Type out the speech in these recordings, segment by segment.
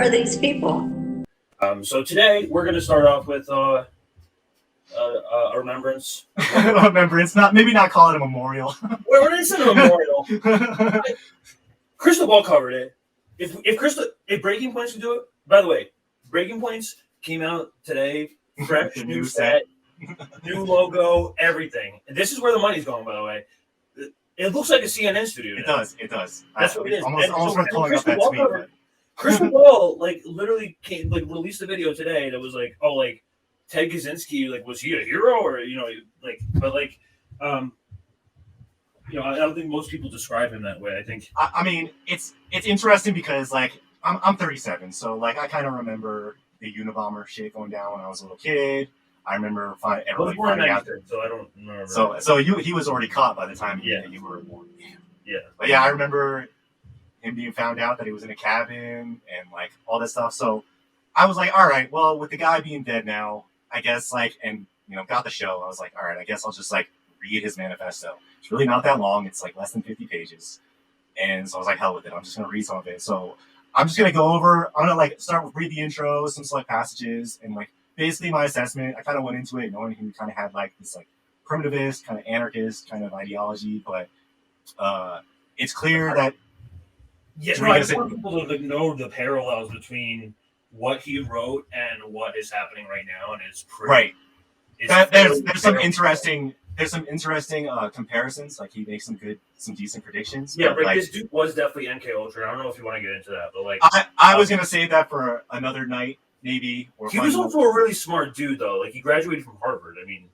are these people? So today we're going to start off with a remembrance. Remembrance, maybe not call it a memorial. We're going to send a memorial. Crystal Ball covered it. If Breaking Points could do it, by the way, Breaking Points came out today, fresh, new set, new logo, everything. And this is where the money's going, by the way. It looks like a CNN studio. It does. That's what it is. Almost worth pulling up that tweet. Crystal Ball literally released a video today that was Ted Kaczynski, was he a hero or I don't think most people describe him that way. I think I mean it's interesting because I'm 37, so I kind of remember the Unabomber shit going down when I was a little kid. I remember everybody finding out that. So I don't remember. So he was already caught by the time you were born. Yeah. But yeah, I remember him being found out that he was in a cabin and all this stuff. So I was like, all right, well, with the guy being dead now, I guess got the show. I was like, all right, I guess I'll just read his manifesto. It's really not that long. It's less than 50 pages. And so I was like, hell with it. I'm just going to read some of it. So I'm just going to go over, I'm going to start with read the intro, some select passages, and basically my assessment. I kind of went into it knowing he kind of had this primitivist, kind of anarchist kind of ideology, but it's clear that I just want people to know the parallels between what he wrote and what is happening right now, and it's pretty. Right. There's some interesting comparisons. He makes some decent predictions. Yeah, but this dude was definitely MK Ultra. I don't know if you want to get into that, but I was gonna save that for another night, maybe. Or he was also a really smart dude, though. He graduated from Harvard. I mean,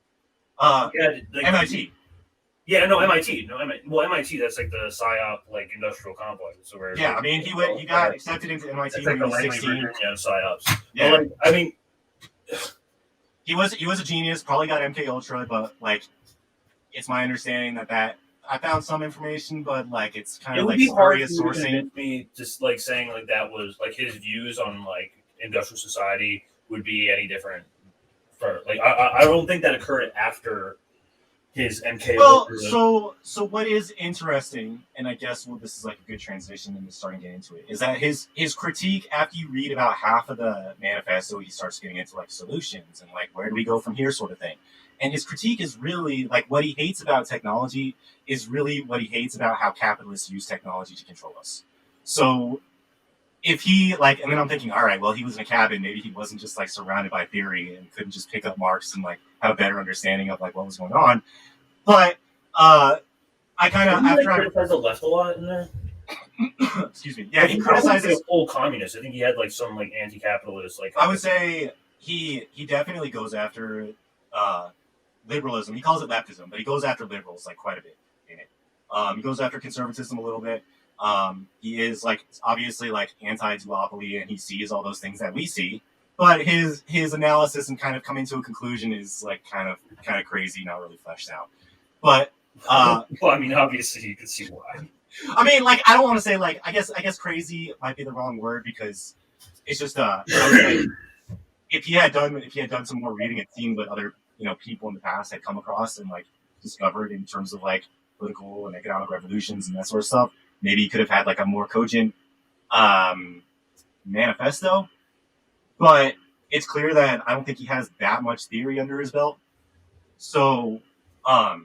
MIT. Yeah, no, MIT. MIT. That's the PSYOP industrial complex. So where I mean, he got accepted into MIT when he was 16. PSYOPs. Yeah, but, I mean, he was a genius. Probably got MK Ultra, but it's my understanding that I found some information, but it's kind of spurious sourcing. Me just saying that was his views on industrial society would be any different. For I don't think that occurred after his MK. Well, so what is interesting, and I guess this is a good transition into starting to get into it, is that his critique after you read about half of the manifesto, he starts getting into solutions and where do we go from here sort of thing. And his critique is really what he hates about technology is really what he hates about how capitalists use technology to control us. So if he and then I'm thinking, all right, well, he was in a cabin, maybe he wasn't just surrounded by theory and couldn't just pick up Marx and have a better understanding of what was going on. But I kind of after I criticized the left a lot in there. Excuse me. Yeah, he criticizes full communist. I think he had some anti-capitalist I would say he definitely goes after liberalism. He calls it leftism, but he goes after liberals quite a bit in it. He goes after conservatism a little bit. He is obviously anti-duopoly, and he sees all those things that we see. But his analysis and kind of coming to a conclusion is kind of crazy, not really fleshed out. But well, I mean, obviously you can see why. I mean, I don't want to say I guess crazy might be the wrong word because it's just I would say if he had done some more reading and seen what other people in the past had come across and discovered in terms of political and economic revolutions and that sort of stuff, maybe he could have had a more cogent manifesto. But it's clear that I don't think he has that much theory under his belt. So a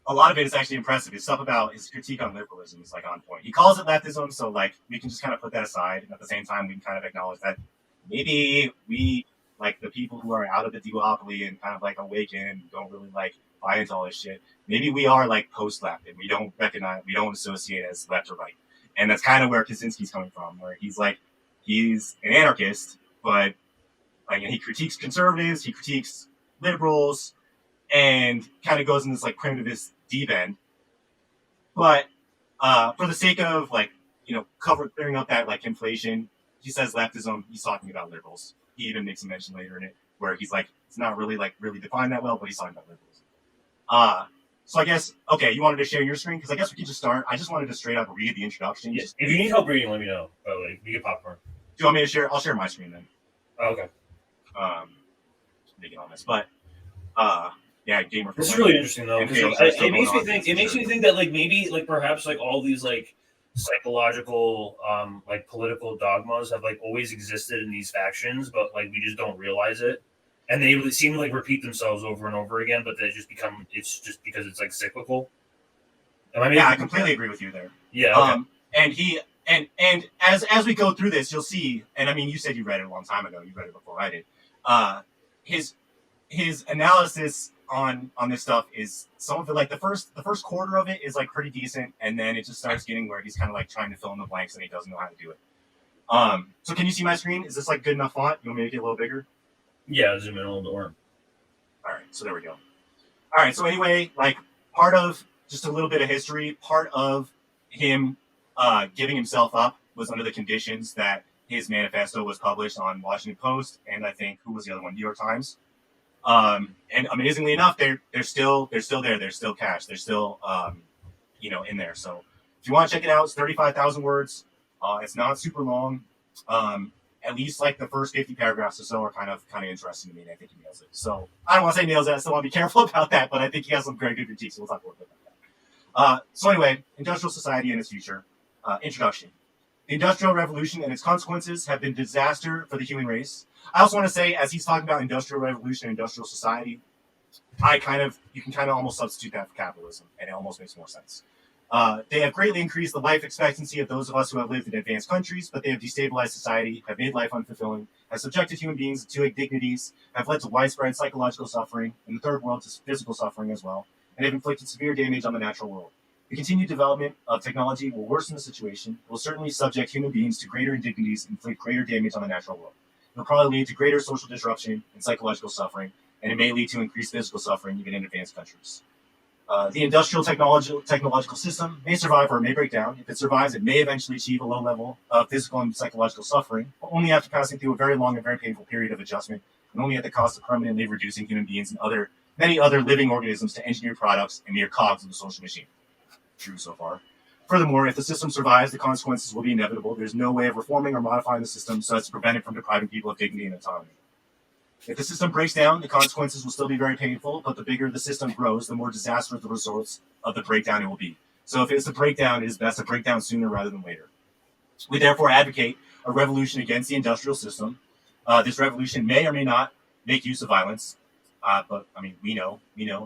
lot of it is actually impressive. His stuff about his critique on liberalism is on point. He calls it leftism, so we can just kind of put that aside, and at the same time we can kind of acknowledge that maybe we the people who are out of the duopoly and kind of awaken and don't really buy into all this shit. Maybe we are post-left and we don't associate as left or right. And that's kind of where Kaczynski's coming from, where he's an anarchist, but he critiques conservatives, he critiques liberals, and kind of goes in this primitivist deep end. But for the sake of clearing up that inflation, he says leftism. He's talking about liberals. He even makes a mention later in it where he's it's not really really defined that well, but he's talking about liberals. So I guess you wanted to share your screen because I guess we could just start. I just wanted to straight up read the introduction. Yeah. If you need help reading, let me know. By the way, you get popcorn. Do you want me to share? I'll share my screen then. Oh, okay. Making all this, but gamer. This is really interesting though. It makes me think that maybe perhaps all these psychological like political dogmas have like always existed in these factions, but like we just don't realize it, and they seem to like repeat themselves over and over again, but they just become it's just because it's like cyclical. Yeah, I completely agree with you there. Yeah. Okay. And he and as we go through this, you'll see. And I mean, you said you read it a long time ago. You read it before I did. His analysis on this stuff is some of it, like the first quarter of it is like pretty decent, and then it just starts getting where he's kind of like trying to fill in the blanks and he doesn't know how to do it. So can you see my screen? Is this like good enough font? You want me to make it a little bigger? Yeah, zoom in a little more. All right, so there we go. All right, so anyway, like part of just a little bit of history, part of him giving himself up was under the conditions that his manifesto was published on Washington Post, and I think who was the other one? New York Times. And amazingly enough, they're still there. They're still cached. They're still in there. So if you want to check it out, it's 35,000 words. It's not super long. At least like the first 50 paragraphs or so are kind of interesting to me, and I think he nails it. So I don't want to say nails it. I still want to be careful about that, but I think he has some very good critiques. So we'll talk a little bit about that. So anyway, industrial society and its future. Introduction. The Industrial Revolution and its consequences have been a disaster for the human race. I also want to say, as he's talking about industrial revolution and industrial society, you can kind of almost substitute that for capitalism, and it almost makes more sense. They have greatly increased the life expectancy of those of us who have lived in advanced countries, but they have destabilized society, have made life unfulfilling, have subjected human beings to indignities, have led to widespread psychological suffering, in the third world to physical suffering as well, and have inflicted severe damage on the natural world. The continued development of technology will worsen the situation, will certainly subject human beings to greater indignities and inflict greater damage on the natural world. It will probably lead to greater social disruption and psychological suffering, and it may lead to increased physical suffering even in advanced countries. The industrial technological system may survive or may break down. If it survives, it may eventually achieve a low level of physical and psychological suffering, but only after passing through a very long and very painful period of adjustment, and only at the cost of permanently reducing human beings and many other living organisms to engineered products and mere cogs of the social machine. True so far. Furthermore, if the system survives, the consequences will be inevitable. There's no way of reforming or modifying the system so as to prevent it from depriving people of dignity and autonomy. If the system breaks down, the consequences will still be very painful, but the bigger the system grows, the more disastrous the results of the breakdown it will be. So if it's a breakdown, it is best to break down sooner rather than later. We therefore advocate a revolution against the industrial system. This revolution may or may not make use of violence. But I mean, we know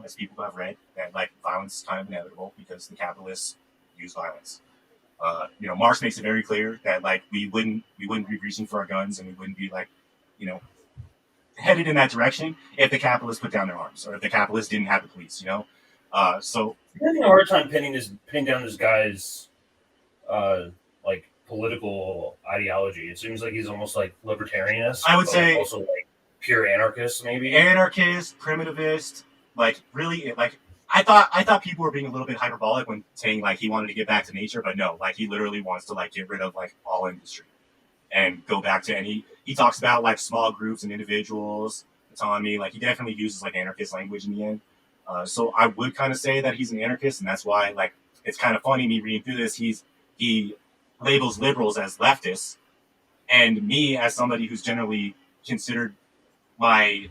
as people who have read that like violence is kind of inevitable because the capitalists use violence. Marx makes it very clear that like we wouldn't be reaching for our guns and we wouldn't be like, headed in that direction if the capitalists put down their arms or if the capitalists didn't have the police. So I'm having a hard time pinning down this guy's like political ideology. It seems like he's almost like libertarianist. I would say also like pure anarchist, maybe anarchist, primitivist, like really, like I thought people were being a little bit hyperbolic when saying like he wanted to get back to nature, but no, like he literally wants to like get rid of like all industry and go back to, and he talks about like small groups and individuals, autonomy, like he definitely uses like anarchist language in the end. So I would kind of say that he's an anarchist, and that's why like it's kind of funny me reading through this. He labels liberals as leftists, and me as somebody who's generally considered my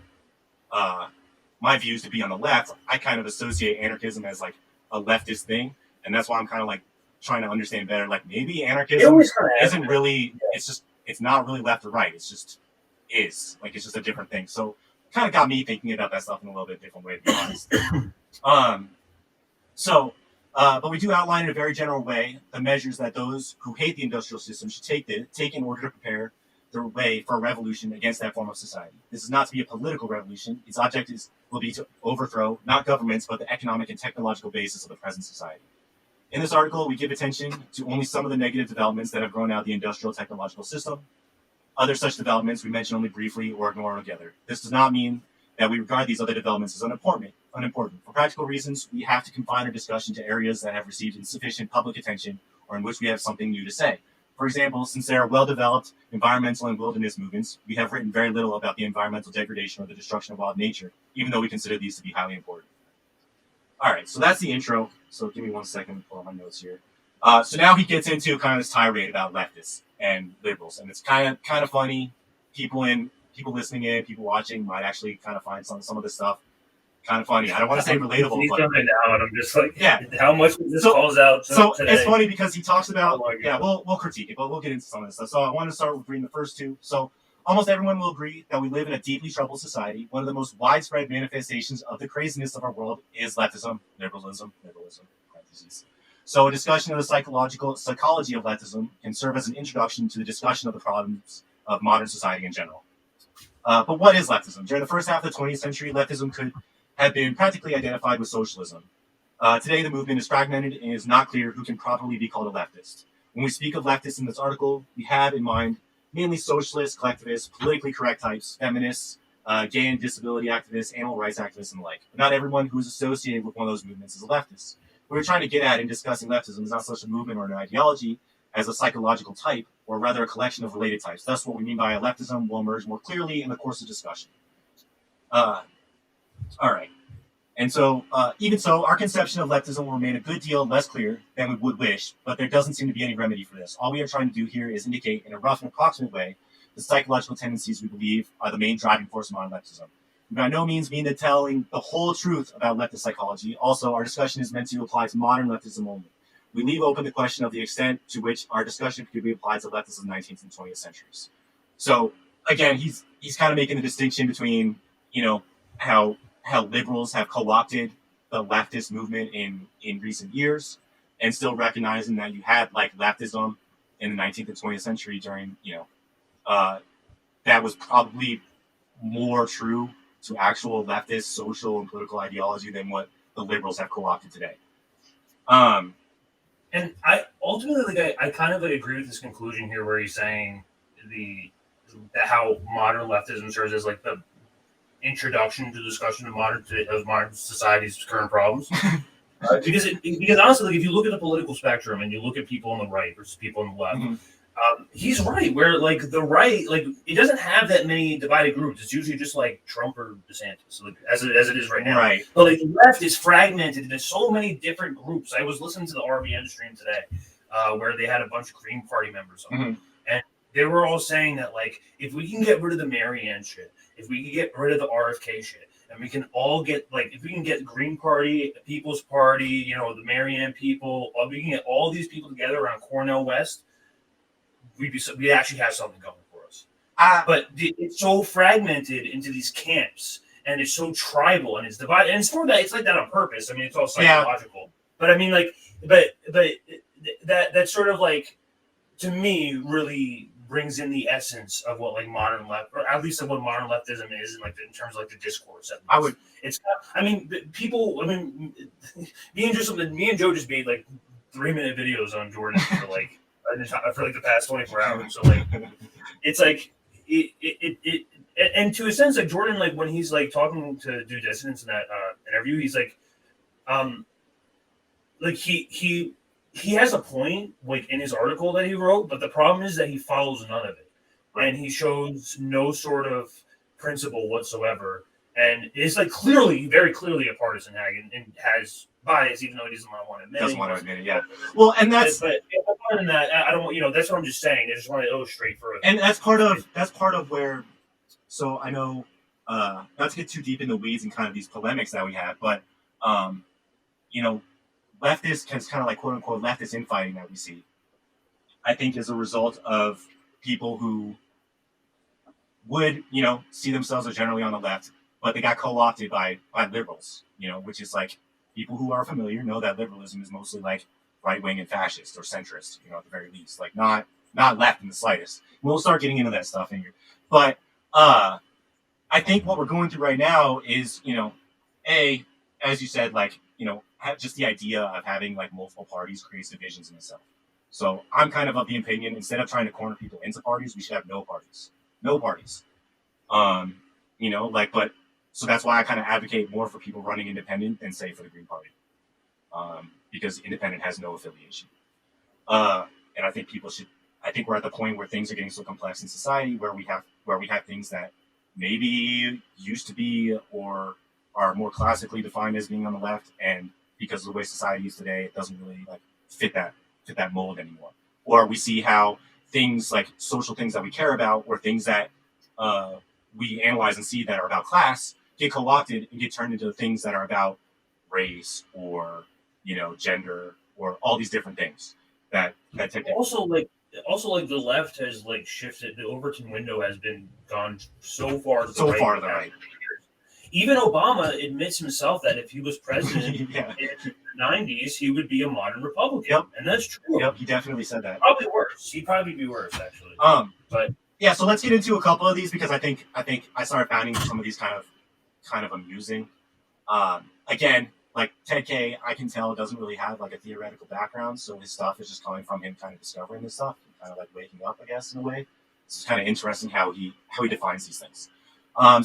views to be on the left, I kind of associate anarchism as like a leftist thing, and that's why I'm kind of like trying to understand better. Like maybe anarchism isn't really, it's not really left or right. It's just it's just a different thing. So kind of got me thinking about that stuff in a little bit different way, to be honest. But we do outline in a very general way the measures that those who hate the industrial system should take in order to prepare the way for a revolution against that form of society. This is not to be a political revolution. Its object will be to overthrow not governments, but the economic and technological basis of the present society. In this article, we give attention to only some of the negative developments that have grown out of the industrial technological system. Other such developments we mention only briefly or ignore altogether. This does not mean that we regard these other developments as unimportant. For practical reasons, we have to confine our discussion to areas that have received insufficient public attention or in which we have something new to say. For example, since there are well-developed environmental and wilderness movements, we have written very little about the environmental degradation or the destruction of wild nature, even though we consider these to be highly important. All right, so that's the intro. So give me 1 second to pull up my notes here. So now he gets into kind of this tirade about leftists and liberals, and it's kind of funny. People listening in, people watching might actually kind of find some of this stuff kind of funny. I don't want to say relatable, He's but done it now, and I'm just like, yeah. how much this calls out So today? it's funny because he talks about, Oh my yeah, God. we'll critique it, but we'll get into some of this stuff. So I want to start with reading the first two. So almost everyone will agree that we live in a deeply troubled society. One of the most widespread manifestations of the craziness of our world is leftism, liberalism, parentheses. So a discussion of the psychology of leftism can serve as an introduction to the discussion of the problems of modern society in general. But what is leftism? During the first half of the 20th century, leftism could have been practically identified with socialism. Today, the movement is fragmented and it is not clear who can properly be called a leftist. When we speak of leftists in this article, we have in mind mainly socialists, collectivists, politically correct types, feminists, gay and disability activists, animal rights activists, and the like. But not everyone who is associated with one of those movements is a leftist. What we're trying to get at in discussing leftism is not such a movement or an ideology as a psychological type, or rather a collection of related types. Thus, what we mean by a leftism will emerge more clearly in the course of discussion. All right. And so, even so, our conception of leftism will remain a good deal less clear than we would wish, but there doesn't seem to be any remedy for this. All we are trying to do here is indicate, in a rough and approximate way, the psychological tendencies we believe are the main driving force of modern leftism. We by no means mean that telling the whole truth about leftist psychology. Also, our discussion is meant to apply to modern leftism only. We leave open the question of the extent to which our discussion could be applied to leftists of the 19th and 20th centuries. So, again, he's kind of making the distinction between, how liberals have co-opted the leftist movement in recent years, and still recognizing that you had like leftism in the 19th and 20th century during, that was probably more true to actual leftist social and political ideology than what the liberals have co-opted today. And I ultimately, I kind of agree with this conclusion here, where he's saying how modern leftism serves as like the introduction to discussion of modern society's current problems. Because honestly, like, if you look at the political spectrum and you look at people on the right versus people on the left, he's right. Where like the right, like it doesn't have that many divided groups. It's usually just like Trump or DeSantis, like, as it is right now. Right. But like the left is fragmented into so many different groups. I was listening to the RBN stream today, where they had a bunch of Green Party members on, and they were all saying that like if we can get rid of the Marianne shit, if we can get rid of the RFK shit, and we can all get like if we can get Green Party, People's Party, the Marianne people, we can get all these people together around Cornell West, we actually have something going for us. But it's so fragmented into these camps, and it's so tribal, and it's divided, and it's for that. It's like that on purpose. I mean, it's all psychological. Yeah. But I mean, like, but that sort of like, to me, really brings in the essence of what like modern left, or at least of what modern leftism is, in terms of like the discourse. It's. I mean, people. I mean, me and Joe just made like 3-minute videos on Jordan for like the past 24 hours. So like, it's like it and to a sense, like Jordan, like when he's like talking to Do Dissidents in that interview, he's like, like he has a point like in his article that he wrote, but the problem is that he follows none of it, and he shows no sort of principle whatsoever, and it's like very clearly a partisan hag, and has bias, even though he doesn't want to admit it. Doesn't want to admit it, yeah. Well, and that's. But other than that, I don't. That's what I'm just saying. I just want to illustrate further. And that's part of where. So I know, not to get too deep in the weeds and kind of these polemics that we have, but leftist has kind of like quote unquote leftist infighting that we see, I think is a result of people who would, see themselves as generally on the left, but they got co-opted by liberals, which is like people who are familiar know that liberalism is mostly like right-wing and fascist or centrist, at the very least, like not left in the slightest. We'll start getting into that stuff in here. But I think what we're going through right now is, as you said, like, just the idea of having like multiple parties creates divisions in itself. So I'm kind of the opinion, instead of trying to corner people into parties, we should have no parties. No parties. But so that's why I kind of advocate more for people running independent than say for the Green Party. Because independent has no affiliation. And I think I think we're at the point where things are getting so complex in society where we have things that maybe used to be or are more classically defined as being on the left, and because of the way society is today, it doesn't really like fit that mold anymore. Or we see how things like social things that we care about, or things that we analyze and see that are about class, get co-opted and get turned into things that are about race or gender or all these different things that also like the left has like shifted. The Overton window has been gone so far to the so right. far to the right. Even Obama admits himself that if he was president in yeah. the 90s, he would be a modern Republican. Yep. And that's true. Yep, he definitely said that. Probably worse. He'd probably be worse, actually. But yeah, so let's get into a couple of these because I think I started finding some of these kind of amusing. Again, like Ted K, I can tell doesn't really have like a theoretical background, so his stuff is just coming from him kind of discovering this stuff, and kind of like waking up, I guess, in a way. It's kind of interesting how he defines these things.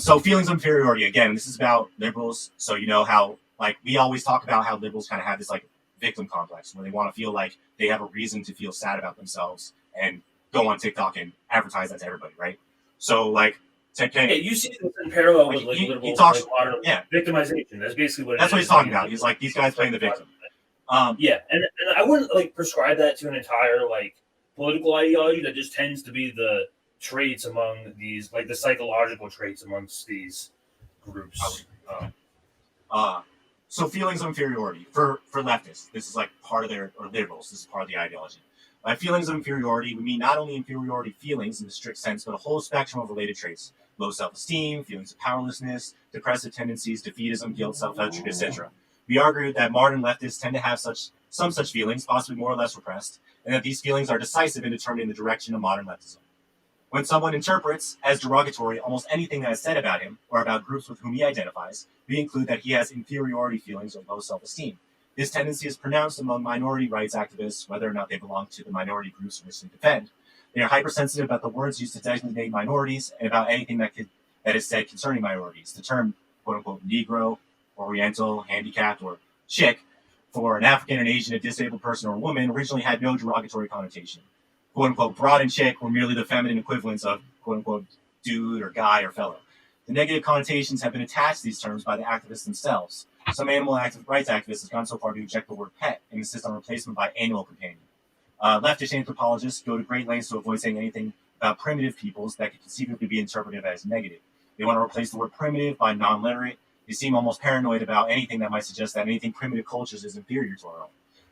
So feelings of inferiority, again, this is about liberals. So how like we always talk about how liberals kind of have this like victim complex where they want to feel like they have a reason to feel sad about themselves and go on TikTok and advertise that to everybody, right? So like Ted K. Yeah, you see this in parallel with like liberals, he talks, like modern victimization. That's basically what he's talking about. He's like these guys playing the victim. Yeah, and I wouldn't like prescribe that to an entire like political ideology. That just tends to be the traits among these, like the psychological traits amongst these groups. So feelings of inferiority for leftists, this is like part of or liberals, this is part of the ideology. By feelings of inferiority, we mean not only inferiority feelings in the strict sense, but a whole spectrum of related traits: low self-esteem, feelings of powerlessness, depressive tendencies, defeatism, guilt, self-hatred, etc. We argue that modern leftists tend to have some such feelings, possibly more or less repressed, and that these feelings are decisive in determining the direction of modern leftism. When someone interprets as derogatory almost anything that is said about him or about groups with whom he identifies, we include that he has inferiority feelings or low self-esteem. This tendency is pronounced among minority rights activists, whether or not they belong to the minority groups which they defend. They are hypersensitive about the words used to designate minorities and about anything that is said concerning minorities. The term, quote-unquote, Negro, Oriental, handicapped, or chick for an African, an Asian, a disabled person, or a woman originally had no derogatory connotation. Quote-unquote, broad and chick were merely the feminine equivalents of, quote-unquote, dude or guy or fellow. The negative connotations have been attached to these terms by the activists themselves. Some animal rights activists have gone so far to reject the word pet and insist on replacement by animal companion. Leftist anthropologists go to great lengths to avoid saying anything about primitive peoples that could conceivably be interpreted as negative. They want to replace the word primitive by non-literate. They seem almost paranoid about anything that might suggest that anything primitive cultures is inferior to our own.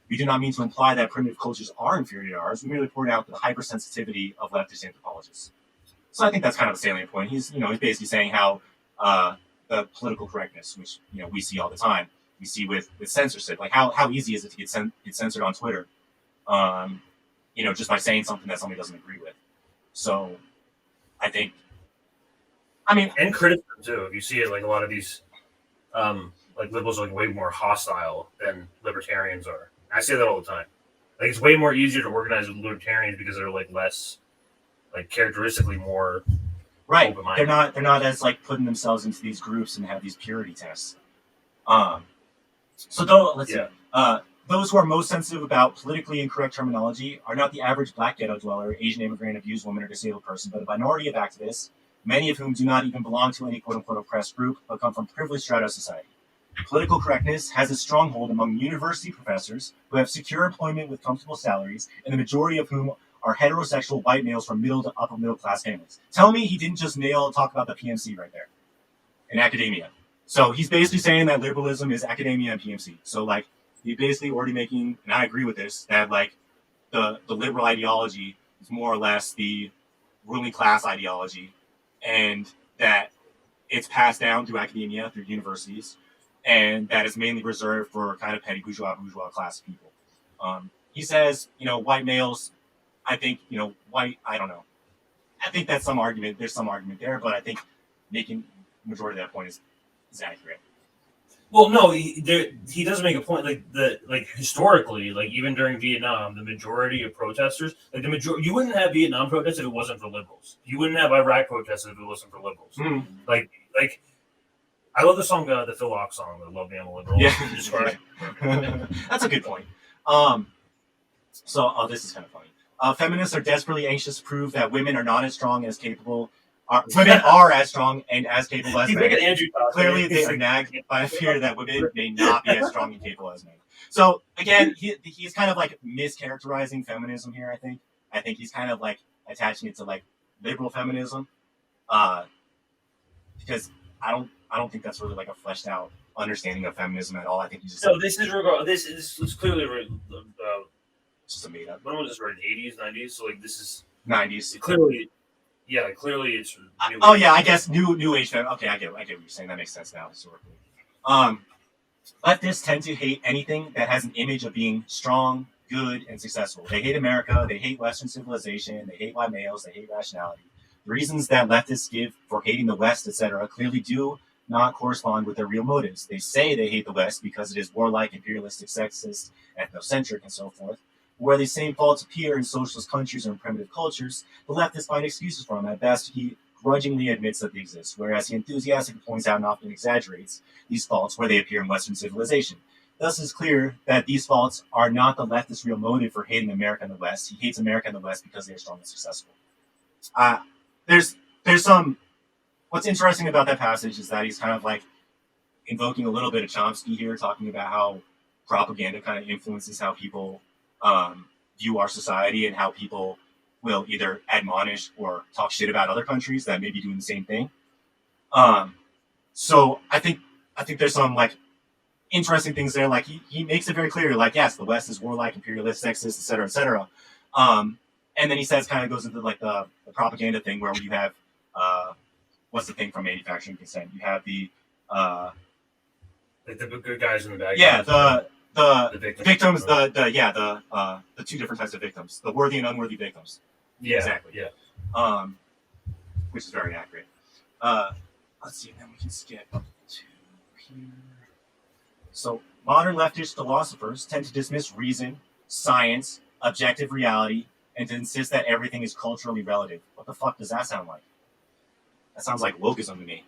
We do not mean to imply that primitive cultures are inferior to ours. We merely point out the hypersensitivity of leftist anthropologists. So I think that's kind of a salient point. He's basically saying how the political correctness, which we see all the time, we see with censorship, like how easy is it to get censored on Twitter, just by saying something that somebody doesn't agree with. So I think, and criticism too. If you see it, like a lot of these, like liberals are like way more hostile than libertarians are. I say that all the time. Like it's way more easier to organize with libertarians because they're like less, like characteristically more right. open-minded. They're not as like putting themselves into these groups and have these purity tests. So let's see. Those who are most sensitive about politically incorrect terminology are not the average black ghetto dweller, Asian immigrant, abused woman, or disabled person, but a minority of activists, many of whom do not even belong to any quote-unquote oppressed group, but come from privileged strata of society. Political correctness has a stronghold among university professors who have secure employment with comfortable salaries, and the majority of whom are heterosexual white males from middle to upper middle class families. Tell me he didn't just talk about the PMC right there in academia. So he's basically saying that liberalism is academia and PMC. So like he's basically already making, and I agree with this, that like the liberal ideology is more or less the ruling class ideology, and that it's passed down through academia, through universities, and that is mainly reserved for kind of petty bourgeois class people. He says, white males, I think, white, I don't know. I think that's some argument. There's some argument there, but I think making majority of that point is accurate. Well, no, he does make a point. Like historically, like even during Vietnam, the majority of protesters, like you wouldn't have Vietnam protests if it wasn't for liberals. You wouldn't have Iraq protests if it wasn't for liberals. Mm. Like I love the song, the Phil Locke song, "I Love Me, I'm a Liberal." Yeah, that's a good point. So this is kind of funny. Feminists are desperately anxious to prove that women are not as strong as capable. Women are as strong and as capable as men. Clearly, they are nagged by a fear that women may not be as strong and capable as men. So again, he's kind of like mischaracterizing feminism here. I think he's kind of like attaching it to like liberal feminism, because I don't think that's really like a fleshed out understanding of feminism at all. I think he's just So this is clearly just a made up. when was this written? 80s, 90s. So like this is 90s. clearly, clearly it's. Oh yeah, I guess new age. Okay, I get what you're saying. That makes sense now historically. Leftists tend to hate anything that has an image of being strong, good, and successful. They hate America. They hate Western civilization. They hate white males. They hate rationality. The reasons that leftists give for hating the West, etc., clearly do not correspond with their real motives. They say they hate the West because it is warlike, imperialistic, sexist, ethnocentric, and so forth. Where these same faults appear in socialist countries or in primitive cultures, the leftists find excuses for them. At best, he grudgingly admits that they exist, whereas he enthusiastically points out and often exaggerates these faults where they appear in Western civilization. Thus, it's clear that these faults are not the leftist real motive for hating America and the West. He hates America and the West because they are strong and successful. There's some. What's interesting about that passage is that he's kind of like invoking a little bit of Chomsky here, talking about how propaganda kind of influences how people view our society and how people will either admonish or talk shit about other countries that may be doing the same thing. So I think there's some like interesting things there. Like he makes it very clear, like, yes, the West is warlike, imperialist, sexist, etc., etc. And then he says, kind of goes into like the propaganda thing where you have what's the thing from manufacturing consent? You have the like the good guys in the bad guys. Yeah, the victims, the the two different types of victims, the worthy and unworthy victims. Yeah, exactly. Yeah. Which is very accurate. Let's see, then we can skip to here. So modern leftist philosophers tend to dismiss reason, science, objective reality, and to insist that everything is culturally relative. What the fuck does that sound like? That sounds like wokeism to me.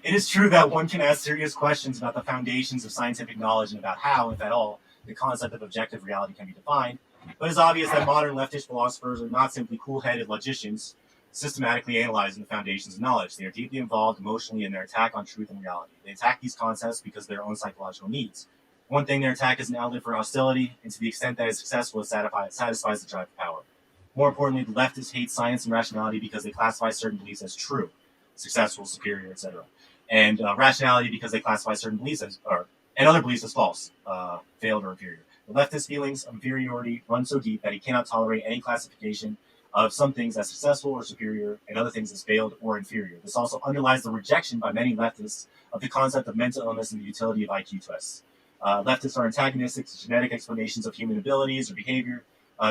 It is true that one can ask serious questions about the foundations of scientific knowledge and about how, if at all, the concept of objective reality can be defined. But it's obvious that modern leftist philosophers are not simply cool-headed logicians systematically analyzing the foundations of knowledge. They are deeply involved emotionally in their attack on truth and reality. They attack these concepts because of their own psychological needs. One thing, their attack is an outlet for hostility, and to the extent that it's successful, it satisfies the drive for power. More importantly, the leftists hate science and rationality because they classify certain beliefs as true, successful, superior, etc., and rationality because they classify certain beliefs and other beliefs as false, failed, or inferior. The leftist feelings of inferiority run so deep that he cannot tolerate any classification of some things as successful or superior and other things as failed or inferior. This also underlies the rejection by many leftists of the concept of mental illness and the utility of IQ tests. Leftists are antagonistic to genetic explanations of human abilities or behavior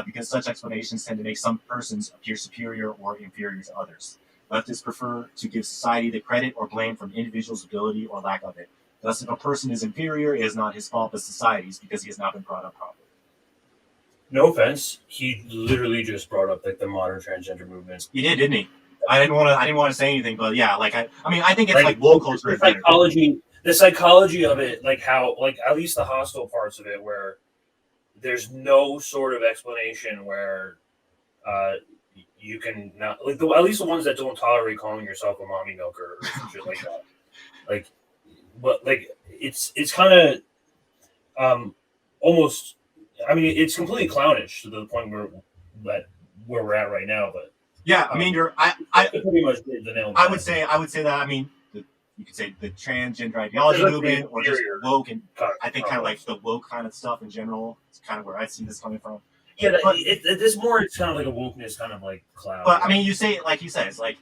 because such explanations tend to make some persons appear superior or inferior to others. Leftists prefer to give society the credit or blame for an individual's ability or lack of it. Thus, if a person is inferior, it is not his fault but society's because he has not been brought up properly. No offense, he literally just brought up like the modern transgender movement. He did, didn't he? I didn't want to say anything, but yeah, like I mean, I think it's like woke culture. The psychology of it, like how, like at least the hostile parts of it, where there's no sort of explanation where you can not like at least the ones that don't tolerate calling yourself a mommy milker or some shit like that. Like, but like it's kind of almost. I mean, it's completely clownish to the point where we're at right now. But yeah, I mean, I pretty much did the nail. I would say that. I mean, you could say the transgender ideology movement, or just woke, and I think kind of like the woke kind of stuff in general. It's kind of where I see this coming from. Yeah, it's more. It's kind of like a wokeness, kind of like cloud. But I mean, you say like you said, it's like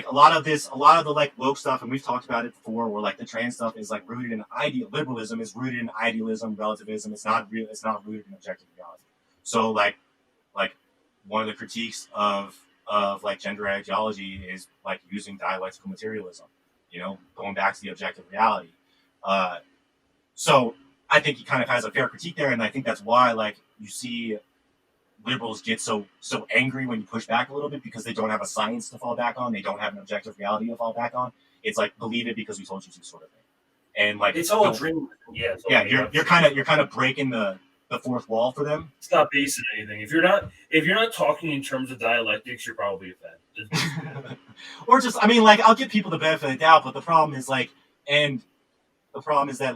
a lot of the like woke stuff, and we've talked about it before, where like the trans stuff is like rooted in liberalism is rooted in idealism, relativism. It's not real. It's not rooted in objective reality. So like one of the critiques of like gender ideology is like using dialectical materialism. You know, going back to the objective reality. So I think he kind of has a fair critique there, and I think that's why like you see liberals get so angry when you push back a little bit because they don't have a science to fall back on. They don't have an objective reality to fall back on. It's like believe it because we told you to, sort of thing. And like it's all a dream. Yeah, you're kind of breaking the fourth wall for them. It's not based on anything. If you're not talking in terms of dialectics, you're probably a fan. Or just, I mean, like I'll give people the benefit of the doubt, but the problem is that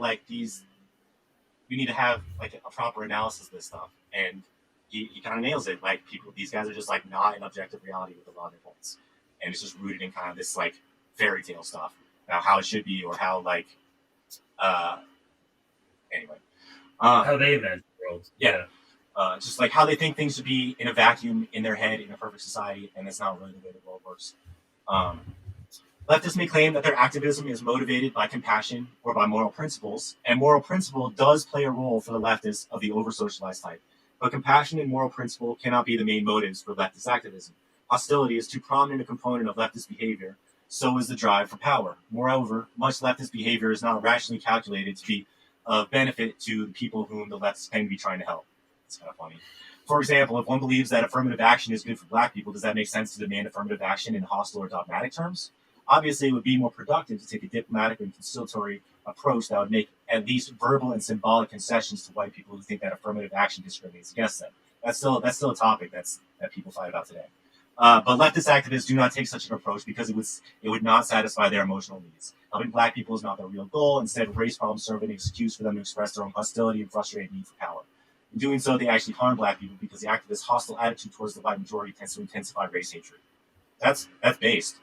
like we need to have like a proper analysis of this stuff, and he kind of nails it. Like these guys are just like not in objective reality with a lot of their points, and it's just rooted in kind of this like fairy tale stuff about how it should be or how like anyway. How they imagine the world. Yeah. Just like how they think things should be in a vacuum in their head in a perfect society, and that's not really the way the world works. Leftists may claim that their activism is motivated by compassion or by moral principles, and moral principle does play a role for the leftists of the over-socialized type. But compassion and moral principle cannot be the main motives for leftist activism. Hostility is too prominent a component of leftist behavior, so is the drive for power. Moreover, much leftist behavior is not rationally calculated to be of benefit to the people whom the leftists claim to be trying to help. It's kind of funny. For example, if one believes that affirmative action is good for black people, does that make sense to demand affirmative action in hostile or dogmatic terms? Obviously, it would be more productive to take a diplomatic and conciliatory approach that would make at least verbal and symbolic concessions to white people who think that affirmative action discriminates against them. That's still a topic that people fight about today. But leftist activists do not take such an approach because it would not satisfy their emotional needs. Helping black people is not their real goal. Instead, race problems serve as an excuse for them to express their own hostility and frustrated need for power. In doing so, they actually harm black people because the activists' hostile attitude towards the white majority tends to intensify race hatred. That's based.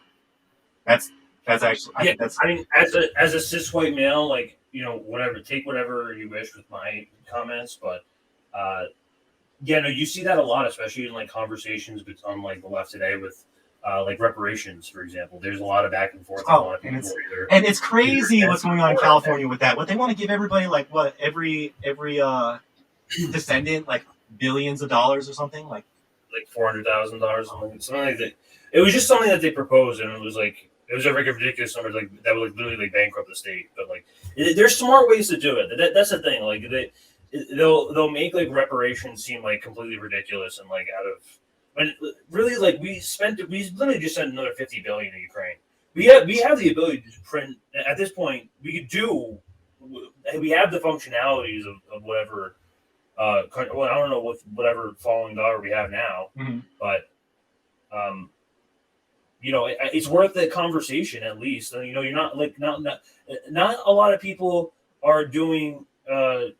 That's actually. I mean, as a cis white male, like, you know, whatever, take whatever you wish with my comments, but yeah, no, you see that a lot, especially in like conversations on like the left today with like reparations, for example. There's a lot of back and forth. And it's crazy what's going on in California with that. What they want to give everybody, like, what every descendant like billions of dollars or something, like $400,000, something like that. It was just something that they proposed, and it was like a ridiculous number, like that would like literally like bankrupt the state. But like, there's smart ways to do it. That's the thing. Like they'll make like reparations seem like completely ridiculous and like out of. When really, like we literally just sent another $50 billion to Ukraine. We have the ability to print at this point. We have the functionalities of whatever. Well, I don't know whatever falling dollar we have now, but you know, it's worth the conversation at least. You know, you're not like not a lot of people are doing are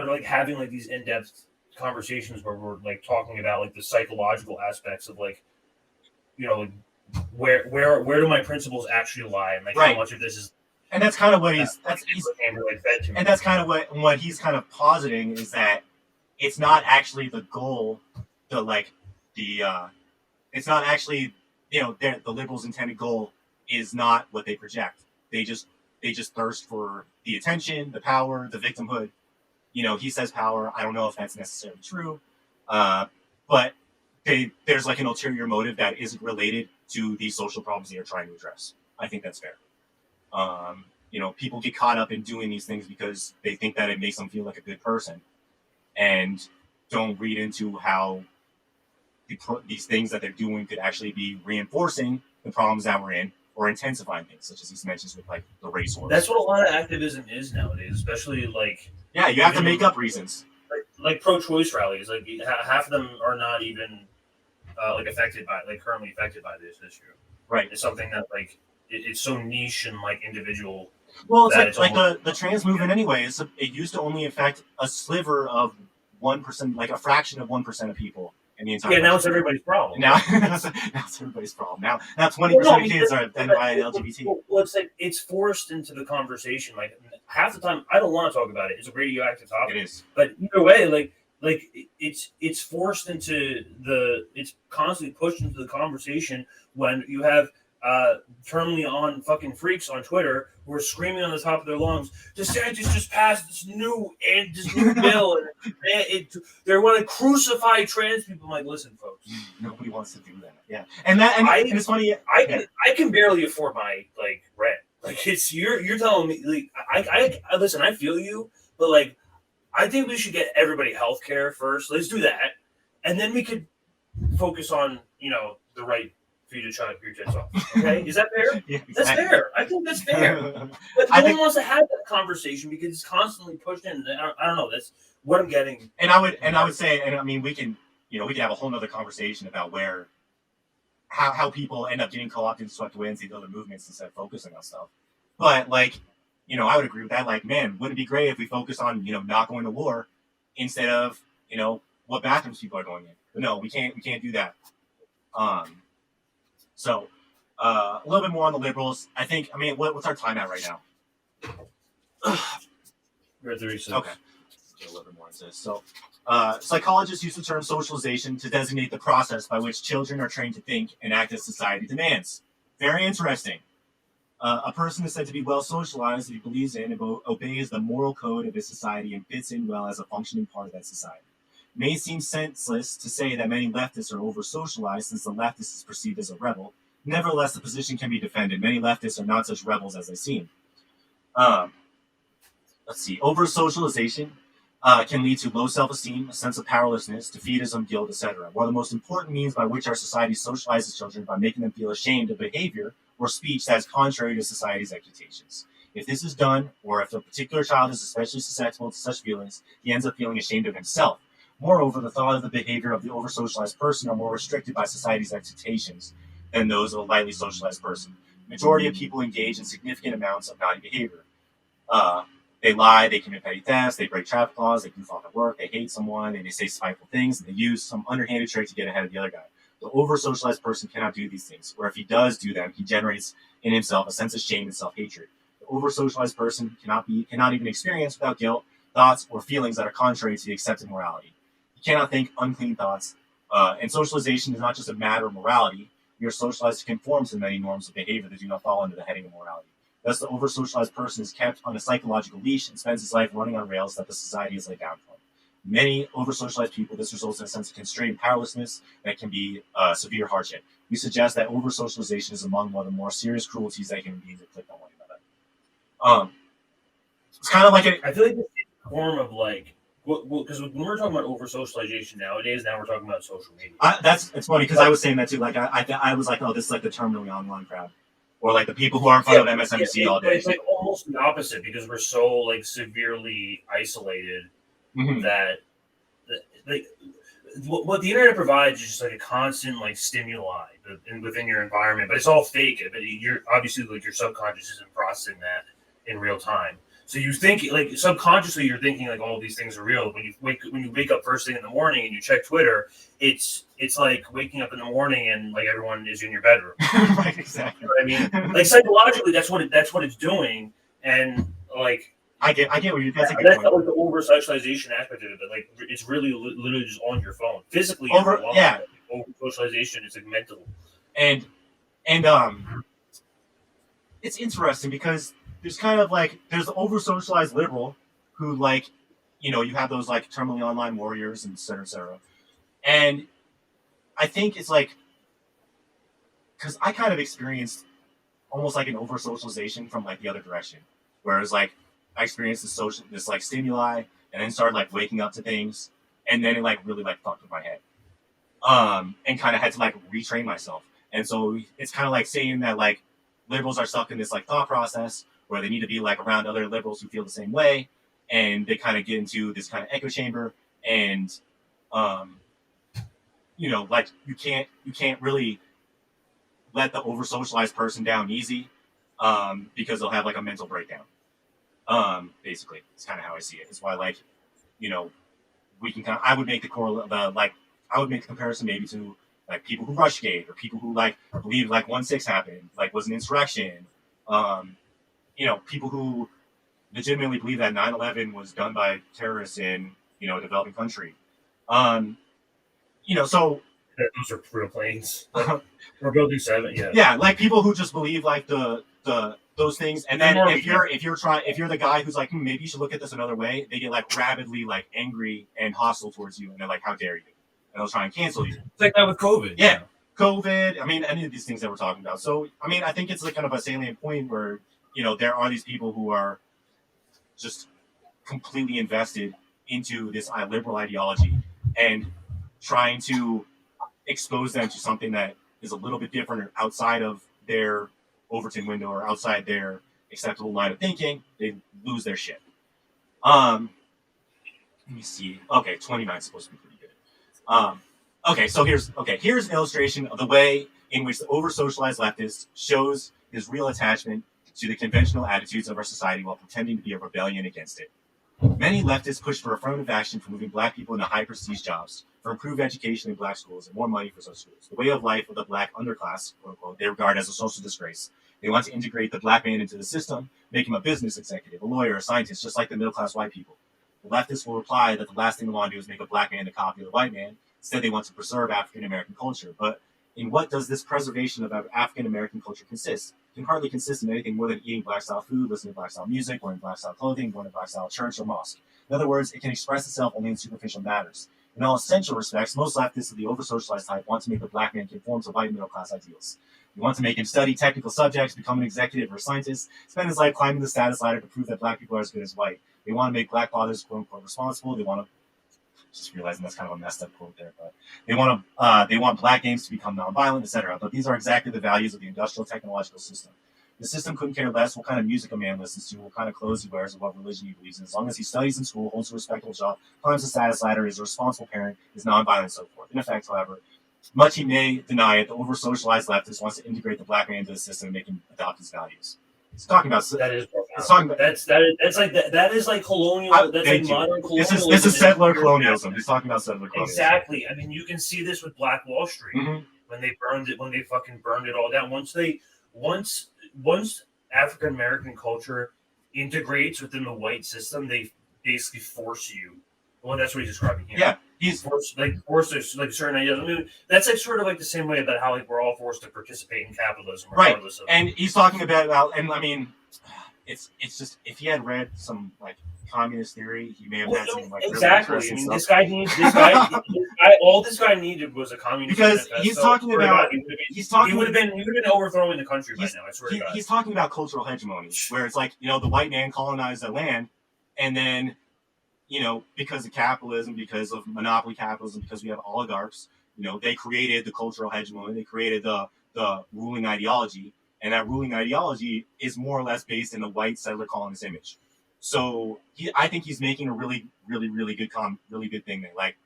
like having like these in-depth conversations where we're like talking about like the psychological aspects of like, you know, like where do my principles actually lie, and like how much of this is. And that's kind of what he's kind of what he's kind of positing is that it's not actually the goal, it's not actually, you know, the liberals' intended goal is not what they project. They just thirst for the attention, the power, the victimhood. You know, he says power. I don't know if that's necessarily true, but there's like an ulterior motive that isn't related to these social problems they are trying to address. I think that's fair. You know, people get caught up in doing these things because they think that it makes them feel like a good person, and don't read into how these things that they're doing could actually be reinforcing the problems that we're in or intensifying things, such as he mentions with like the race wars. That's what a lot of activism is nowadays, especially like. Yeah, you have to make up reasons. Like pro-choice rallies, like half of them are not even currently affected by this issue. Right. It's something that like it's so niche and like individual. Well, it's like the trans movement anyway. It used to only affect a sliver of 1%, like a fraction of 1% of people in the entire. Yeah, now it's everybody's problem. Now it's everybody's problem. Now 20% of kids are identified as LGBT. Well, it's like it's forced into the conversation. Like half the time, I don't want to talk about it. It's a radioactive topic. It is. But either way, like it's forced into it's constantly pushed into the conversation when you have terminally on fucking freaks on Twitter who are screaming on the top of their lungs, DeSantis just passed this new bill and they want to crucify trans people. I'm like, listen, folks, nobody wants to do that. Yeah, and it's funny. I can barely afford my like rent. Like it's you're telling me like I listen. I feel you, but like I think we should get everybody health care first. Let's do that, and then we could focus on the right. For you to chop your tits off. Okay, is that fair? Yeah, exactly. That's fair. I think that's fair. But no one wants to have that conversation because it's constantly pushed in. I don't know. That's what I'm getting. And I would say, and I mean, we can have a whole nother conversation about how people end up getting co-opted and swept away into other movements instead of focusing on stuff. But like, I would agree with that. Like, man, wouldn't it be great if we focus on not going to war instead of what bathrooms people are going in? But no, we can't do that. So, a little bit more on the liberals. I think. I mean, what's our time at right now? We're at 36. Okay. A little bit more into this. So, psychologists use the term socialization to designate the process by which children are trained to think and act as society demands. Very interesting. A person is said to be well socialized if he believes in and obeys the moral code of his society and fits in well as a functioning part of that society. It may seem senseless to say that many leftists are over socialized since the leftist is perceived as a rebel. Nevertheless, the position can be defended. Many leftists are not such rebels as they seem. Let's see. Over socialization can lead to low self-esteem, a sense of powerlessness, defeatism, guilt, etc. One of the most important means by which our society socializes children by making them feel ashamed of behavior or speech that is contrary to society's expectations. If this is done, or if a particular child is especially susceptible to such feelings, he ends up feeling ashamed of himself. Moreover, the thought of the behavior of the over-socialized person are more restricted by society's expectations than those of a lightly socialized person. The majority of people engage in significant amounts of naughty behavior. They lie, they commit petty thefts, they break traffic laws, they goof off at work, they hate someone, and they say spiteful things, and they use some underhanded trick to get ahead of the other guy. The over-socialized person cannot do these things, or if he does do them, he generates in himself a sense of shame and self-hatred. The over-socialized person cannot even experience without guilt, thoughts, or feelings that are contrary to the accepted morality. He cannot think unclean thoughts, and socialization is not just a matter of morality. We are socialized to conform to many norms of behavior that do not fall under the heading of morality. Thus, the over-socialized person is kept on a psychological leash and spends his life running on rails that the society has laid down for him. Many over-socialized people, this results in a sense of constraint and powerlessness that can be severe hardship. We suggest that over-socialization is among one of the more serious cruelties that human beings inflict on one another. It's kind of like I feel like it's a form of like, because when we're talking about over-socialization nowadays, now we're talking about social media. It's funny because I was saying that too. Like I was like, oh, this is like the terminally online crowd. Or like the people who are in front of MSNBC all day. It's like almost the opposite because we're so like severely isolated that like what the internet provides is just like a constant like stimuli within your environment, but it's all fake. But you're obviously like your subconscious isn't processing that in real time. So you think like subconsciously you're thinking like all of these things are real. When you wake up first thing in the morning and you check Twitter, it's like waking up in the morning and like everyone is in your bedroom. Right, exactly. You know what I mean, like psychologically, that's what it's doing, and like I get what you're. That's like the over socialization aspect of it, but like it's really literally just on your phone, physically. Over socialization is like mental, and it's interesting because there's kind of like there's the over socialized liberal who like you have those like terminally online warriors and et cetera, and I think it's like because I kind of experienced almost like an over socialization from like the other direction, whereas like I experienced this like stimuli and then started like waking up to things, and then it like really like fucked with my head, and kind of had to like retrain myself. And so it's kind of like saying that like liberals are stuck in this like thought process where they need to be like around other liberals who feel the same way, and they kind of get into this kind of echo chamber, and like you can't really let the over socialized person down easy, because they'll have like a mental breakdown. Basically, it's kind of how I see it. It's why like we can I would make I would make the comparison maybe to like people who rushgate or people who like believe like 1/6 happened, like was an insurrection. People who legitimately believe that 9/11 was done by terrorists in a developing country. So those are real planes. We're building 7, yeah. Yeah, like people who just believe like the those things, and then if you're the guy who's like maybe you should look at this another way, they get like rabidly like angry and hostile towards you, and they're like, how dare you? And they'll try and cancel you. It's like that with COVID. Yeah, COVID. I mean, any of these things that we're talking about. So I mean, I think it's like kind of a salient point where there are these people who are just completely invested into this liberal ideology and trying to expose them to something that is a little bit different or outside of their Overton window or outside their acceptable line of thinking. They lose their shit. Let me see. Okay, 29 is supposed to be pretty good. Here's an illustration of the way in which the over-socialized leftist shows his real attachment to the conventional attitudes of our society while pretending to be a rebellion against it. Many leftists push for affirmative action for moving black people into high prestige jobs, for improved education in black schools and more money for such schools. The way of life of the black underclass, quote unquote, they regard as a social disgrace. They want to integrate the black man into the system, make him a business executive, a lawyer, a scientist, just like the middle class white people. The leftists will reply that the last thing they want to do is make a black man a copy of the white man. Instead, they want to preserve African American culture. But in what does this preservation of African American culture consist? It can hardly consist in anything more than eating black style food, listening to black style music, wearing black style clothing, going to black style church or mosque. In other words, it can express itself only in superficial matters. In all essential respects, most leftists of the over-socialized type want to make the black man conform to white middle-class ideals. They want to make him study technical subjects, become an executive or a scientist, spend his life climbing the status ladder to prove that black people are as good as white. They want to make black fathers, quote-unquote, responsible. They want to, just realizing that's kind of a messed up quote there, but they want black games to become nonviolent, etc. But these are exactly the values of the industrial technological system. The system couldn't care less what kind of music a man listens to, what kind of clothes he wears, or what religion he believes in. As long as he studies in school, holds a respectable job, climbs the status ladder, is a responsible parent, is nonviolent, and so forth. In effect, however, much he may deny it, the over-socialized leftist wants to integrate the black man into the system and make him adopt his values. It's talking about that is profound. It's talking about, that is like colonial. That's like modern colonialism. This is settler colonialism. He's talking about settler colonialism. Exactly. I mean, you can see this with Black Wall Street when they burned it. When they fucking burned it all down. Once African American culture integrates within the white system, they basically force you. Well, that's what he's describing here. Yeah, he's forced like certain ideas. I mean, that's like sort of like the same way about how like we're all forced to participate in capitalism, regardless of. And he's talking about, and I mean, it's just if he had read some like communist theory, he may have had some like exactly. Really I mean, stuff. All this guy needed was a communist. Because he's talking about, he would have been overthrowing the country by now. I swear to God. He's talking about cultural hegemony, where it's like, the white man colonized the land, and then, because of capitalism, because of monopoly capitalism, because we have oligarchs, they created the cultural hegemony, they created the ruling ideology, and that ruling ideology is more or less based in the white settler colonist image. So I think he's making a really, really, really good thing there. Like,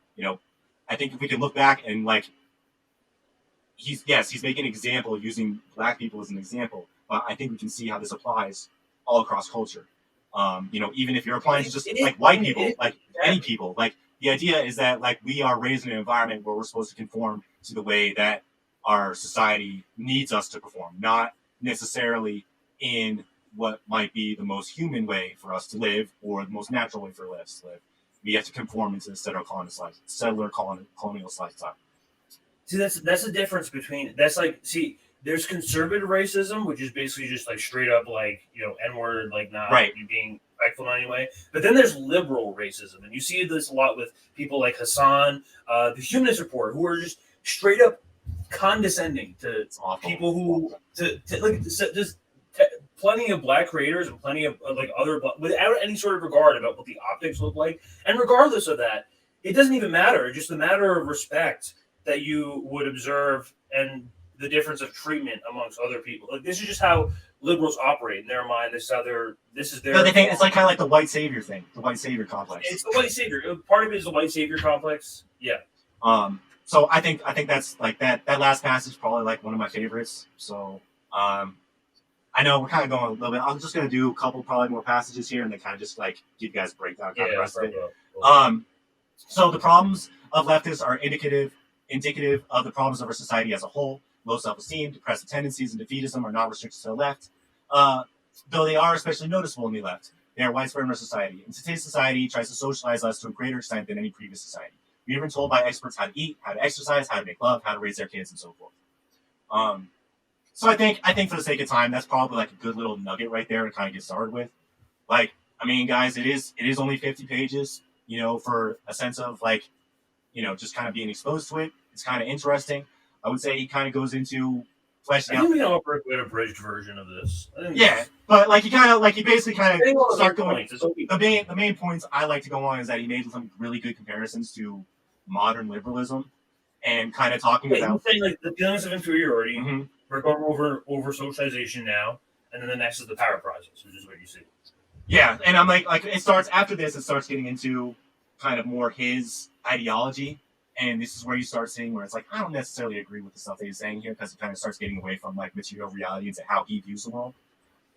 I think if we can look back and like, he's making an example using black people as an example, but I think we can see how this applies all across culture. Even if you're applying to just like white people, like any people, like the idea is that like we are raised in an environment where we're supposed to conform to the way that our society needs us to perform, not necessarily in what might be the most human way for us to live or the most natural way for us to live. We have to conform into the settler colonial lifestyle. See, that's the difference between there's conservative racism, which is basically just like straight up like N-word, like not you being respectful in any way. But then there's liberal racism, and you see this a lot with people like Hassan, the Humanist Report, who are just straight up condescending to people who just plenty of black creators and plenty of like other without any sort of regard about what the optics look like, and regardless of that, it doesn't even matter. It's just a matter of respect that you would observe and the difference of treatment amongst other people. Like this is just how liberals operate in their mind. This is their. No, they think it's like kind of like the white savior thing, the white savior complex. It's the white savior. Part of it is the white savior complex. Yeah. So I think that's like that last passage is probably like one of my favorites. So I know we're kind of going a little bit. I'm just gonna do a couple probably more passages here and then kind of just like give you guys a breakdown of the rest of it. So the problems of leftists are indicative of the problems of our society as a whole. Low self-esteem, depressive tendencies, and defeatism are not restricted to the left, though they are especially noticeable in the left. They are widespread in our society. And today's society tries to socialize us to a greater extent than any previous society. We've been told by experts how to eat, how to exercise, how to make love, how to raise their kids, and so forth. So I think for the sake of time, that's probably like a good little nugget right there to kind of get started with. Like, I mean, guys, it is only 50 pages, for a sense of like, just kind of being exposed to it. It's kind of interesting. I would say he kind of goes into fleshing out. I think we can offer a abridged version of this. But like he basically kind of start going. Okay. The main points I like to go on is that he made some really good comparisons to modern liberalism, and kind of talking about saying like the feelings of inferiority. Mm-hmm. We're going over socialization now, and then the next is the power process, which is what you see. Yeah, and I'm like it starts after this. It starts getting into kind of more his ideology. And this is where you start seeing where it's like, I don't necessarily agree with the stuff that he's saying here because it kind of starts getting away from like material reality into how he views the world.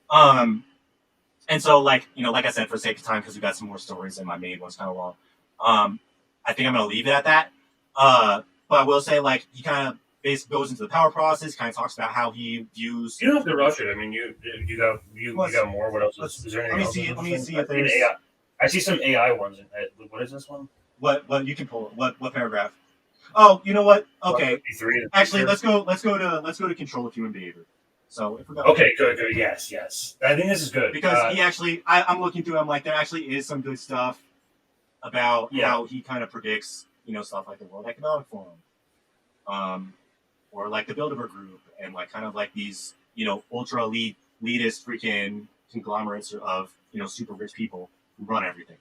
And so like I said, for the sake of time, because we got some more stories and my main one's kind of long. I think I'm going to leave it at that. But I will say, like, he kind of basically goes into the power process, kind of talks about how he views. You don't have to rush it. I mean, you got more. What else is there? Anything else? Let me see if I mean, there's. AI. I see some AI ones. What is this one? What you can pull? What paragraph? Oh, you know what? Okay, 153. actually, let's go to control of human behavior. So if we go. Okay, good. Yes. I think this is good because he actually, I'm looking through. I'm like, there actually is some good stuff about how he kind of predicts, stuff like the World Economic Forum, or like the Bilderberg Group, and like kind of like these, ultra elitist freaking conglomerates of super rich people who run everything.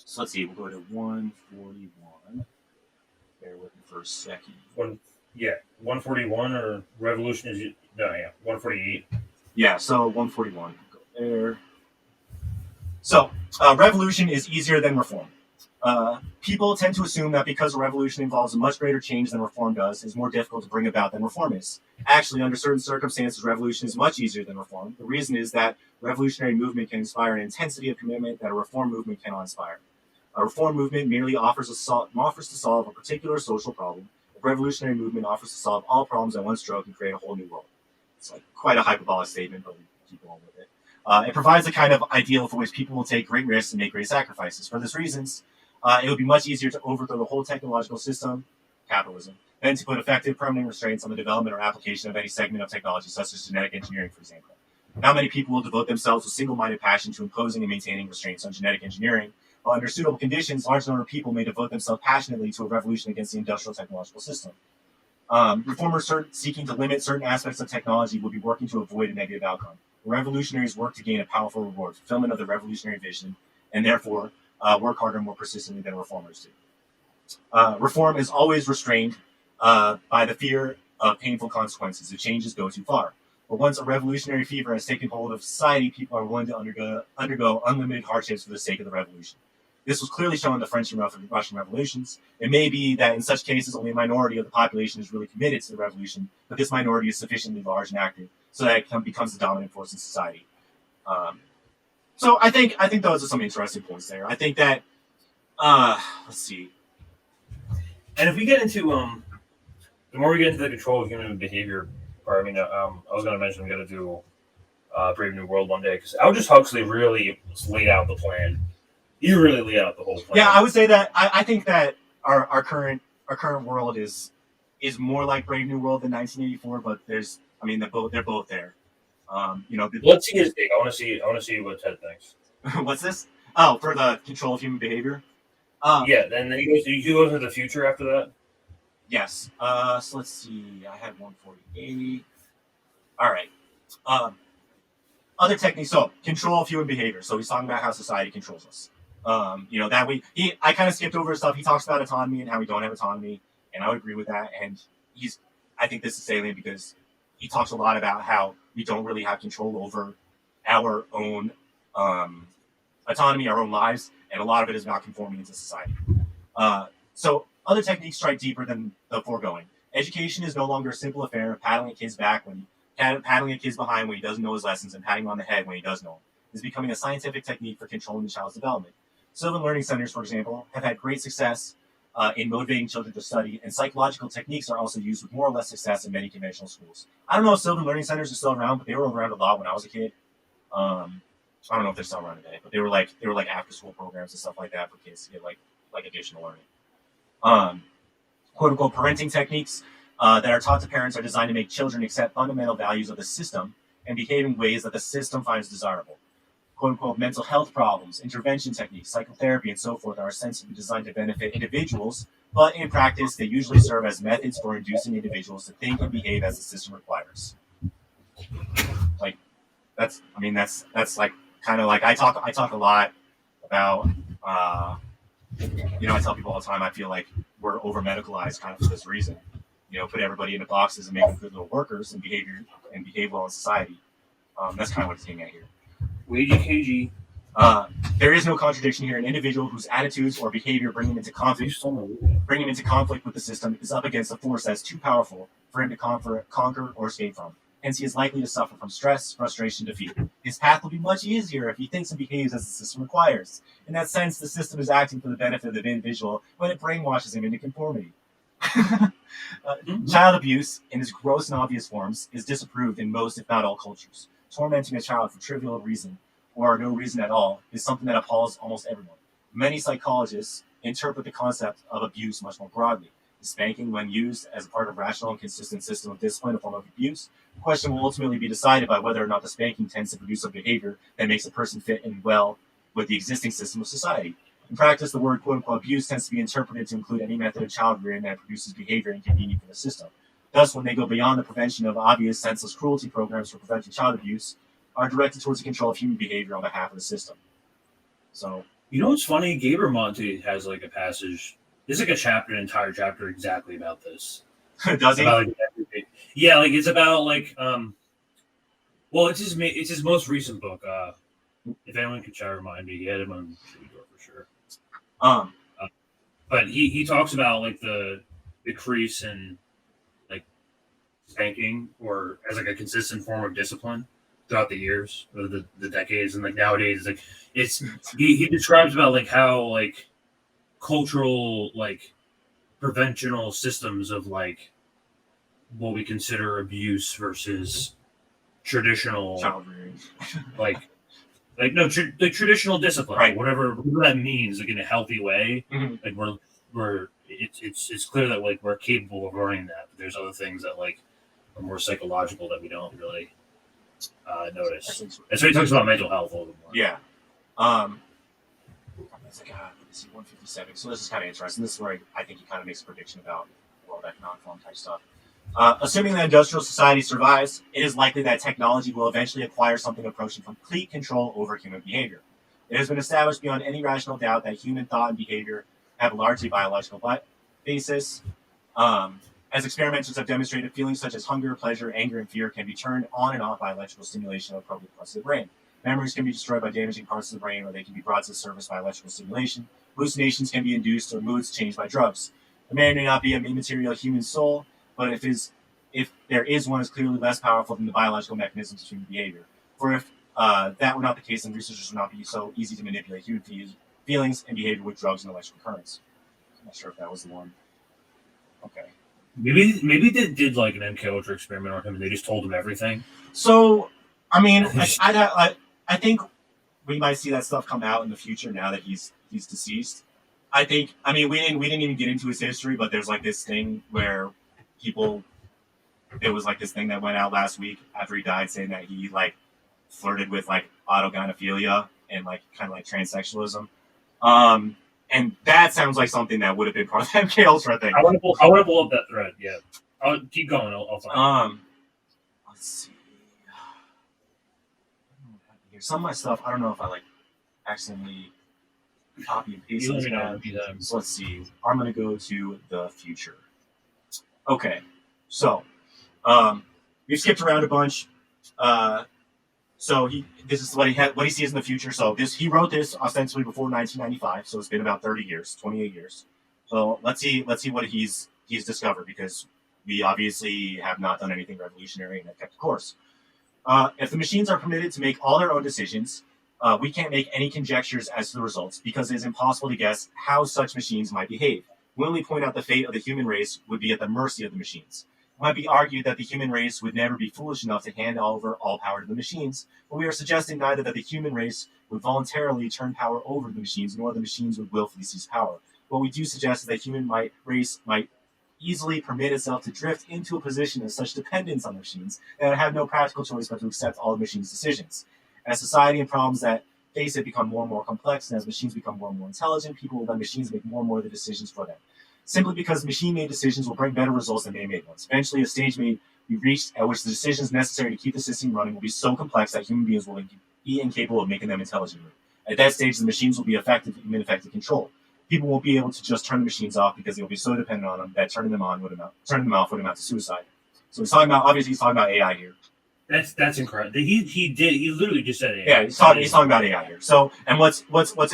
So let's see. We'll go to 141. Bear with me for a second. 141 or revolution is 148. Yeah, so 141. Go there. So revolution is easier than reform. People tend to assume that because a revolution involves a much greater change than reform does, is more difficult to bring about than reform is. Actually, under certain circumstances, revolution is much easier than reform. The reason is that a revolutionary movement can inspire an intensity of commitment that a reform movement cannot inspire. A reform movement merely offers to solve a particular social problem. A revolutionary movement offers to solve all problems at one stroke and create a whole new world. It's like quite a hyperbolic statement, but we keep going with it. It provides a kind of ideal for which people will take great risks and make great sacrifices. For these reasons, it would be much easier to overthrow the whole technological system, capitalism, than to put effective permanent restraints on the development or application of any segment of technology, such as genetic engineering, for example. Not many people will devote themselves with single-minded passion to imposing and maintaining restraints on genetic engineering, while under suitable conditions, large number of people may devote themselves passionately to a revolution against the industrial technological system. Reformers seeking to limit certain aspects of technology would be working to avoid a negative outcome. Revolutionaries work to gain a powerful reward, fulfillment of the revolutionary vision, and therefore work harder and more persistently than reformers do. Reform is always restrained by the fear of painful consequences if changes go too far. But once a revolutionary fever has taken hold of society, people are willing to undergo unlimited hardships for the sake of the revolution. This was clearly shown in the French and Russian revolutions. It may be that in such cases only a minority of the population is really committed to the revolution, but this minority is sufficiently large and active so that it becomes the dominant force in society. So I think those are some interesting points there. I think that let's see. And if we get into the more we get into the control of human behavior part, I mean, I was going to mention we got to do Brave New World one day because Aldous Huxley really laid out the plan. You really laid out the whole plan. Yeah, I would say that I think that our current world is more like Brave New World than 1984, but they're both there. Let's see his take. I want to see what Ted thinks. What's this? Oh, for the control of human behavior. Yeah, then he goes into the future after that. Yes. So let's see. I had 148. All right. Other techniques. So control of human behavior. So he's talking about how society controls us. I kind of skipped over stuff. He talks about autonomy and how we don't have autonomy, and I would agree with that. And I think this is salient because he talks a lot about how we don't really have control over our own autonomy, our own lives, and a lot of it is about conforming into society. So other techniques strike deeper than the foregoing. Education is no longer a simple affair of paddling a kid's behind when he doesn't know his lessons and patting him on the head when he does know them. It's becoming a scientific technique for controlling the child's development. Sylvan Learning Centers, for example, have had great success in motivating children to study, and psychological techniques are also used with more or less success in many conventional schools. I don't know if Sylvan Learning Centers are still around, but they were around a lot when I was a kid. I don't know if they're still around today, but they were like after school programs and stuff like that for kids to get like additional learning. Quote unquote parenting techniques that are taught to parents are designed to make children accept fundamental values of the system and behave in ways that the system finds desirable. Quote unquote mental health problems, intervention techniques, psychotherapy, and so forth are ostensibly designed to benefit individuals, but in practice they usually serve as methods for inducing individuals to think and behave as the system requires. Like that's like kind of like I talk a lot about I tell people all the time I feel like we're over medicalized kind of for this reason. Put everybody into boxes and make them good little workers and behave well in society. That's kind of what it's getting at here. KG. There is no contradiction here. An individual whose attitudes or behavior bring him into conflict with the system is up against a force that's too powerful for him to conquer or escape from. Hence, he is likely to suffer from stress, frustration, defeat. His path will be much easier if he thinks and behaves as the system requires. In that sense, the system is acting for the benefit of the individual when it brainwashes him into conformity. Child abuse, in its gross and obvious forms, is disapproved in most, if not all, cultures. Tormenting a child for trivial reason, or no reason at all, is something that appalls almost everyone. Many psychologists interpret the concept of abuse much more broadly. Is spanking, when used as a part of a rational and consistent system of discipline, a form of abuse? The question will ultimately be decided by whether or not the spanking tends to produce a behavior that makes a person fit in well with the existing system of society. In practice, the word quote-unquote abuse tends to be interpreted to include any method of child rearing that produces behavior inconvenient for the system. Thus, when they go beyond the prevention of obvious senseless cruelty programs for preventing child abuse, are directed towards the control of human behavior on behalf of the system. So, you know what's funny? Gabriel Monte has like a passage. There's like a chapter, an entire chapter exactly about this. does he? About, like, yeah, like it's about like well, it's his most recent book. If anyone could try to remind me, he had him on for sure. But he talks about like the decrease in like spanking or as like a consistent form of discipline throughout the years or the decades, and like nowadays like it's he describes about like how like cultural like preventional systems of like what we consider abuse versus traditional child rearing. like no traditional discipline, right? Whatever that means, like in a healthy way. Mm-hmm. Like we're it's clear that like we're capable of learning that, but there's other things that like are more psychological that we don't really notice. That's why he talks about mental health a little bit more. Yeah. It's like, let's see, 157. So this is kind of interesting. This is where I think he kind of makes a prediction about World Economic Forum type stuff. Assuming that industrial society survives, it is likely that technology will eventually acquire something approaching complete control over human behavior. It has been established beyond any rational doubt that human thought and behavior have largely biological basis. As experimenters have demonstrated, feelings such as hunger, pleasure, anger, and fear can be turned on and off by electrical stimulation of appropriate parts of the brain. Memories can be destroyed by damaging parts of the brain, or they can be brought to the surface by electrical stimulation. Hallucinations can be induced, or moods changed by drugs. There may or may not be an immaterial human soul, but if there is one, is clearly less powerful than the biological mechanisms of human behavior. For if that were not the case, then researchers would not be so easy to manipulate human feelings and behavior with drugs and electrical currents. I'm not sure if that was the one. Okay. Maybe they did like an MK Ultra experiment on him, and they just told him everything. So, I mean, I think we might see that stuff come out in the future now that he's deceased. I mean, we didn't even get into his history, but there's like this thing where there was like this thing that went out last week after he died, saying that he like flirted with like autogynephilia and like kind of like transsexualism. And that sounds like something that would have been part of the MK Ultra thing. I want to pull up that thread. Yeah, I'll keep going. I'll find. Let's see. Some of my stuff, I don't know if I like accidentally copy and paste it. So let's see. I'm gonna go to the future. Okay, so we've skipped around a bunch. So this is what he sees in the future. So he wrote this ostensibly before 1995. So it's been about 30 years, 28 years. So let's see what he's discovered, because we obviously have not done anything revolutionary and have kept the course. If the machines are permitted to make all their own decisions, we can't make any conjectures as to the results, because it is impossible to guess how such machines might behave. We only point out the fate of the human race would be at the mercy of the machines. It might be argued that the human race would never be foolish enough to hand over all power to the machines, but we are suggesting neither that the human race would voluntarily turn power over to the machines, nor the machines would willfully seize power. What we do suggest is that the human race might easily permit itself to drift into a position of such dependence on the machines that it would have no practical choice but to accept all the machines' decisions. As society and problems that face it become more and more complex, and as machines become more and more intelligent, people will let machines make more and more of the decisions for them. Simply because machine-made decisions will bring better results than man-made ones. Eventually, a stage may be reached at which the decisions necessary to keep the system running will be so complex that human beings will be incapable of making them intelligently. At that stage, the machines will be effective in ineffective control. People won't be able to just turn the machines off because they will be so dependent on them that turning them off would amount to suicide. So he's talking about AI here. That's incredible. He literally just said AI. Yeah, he's talking about AI here. So, and what's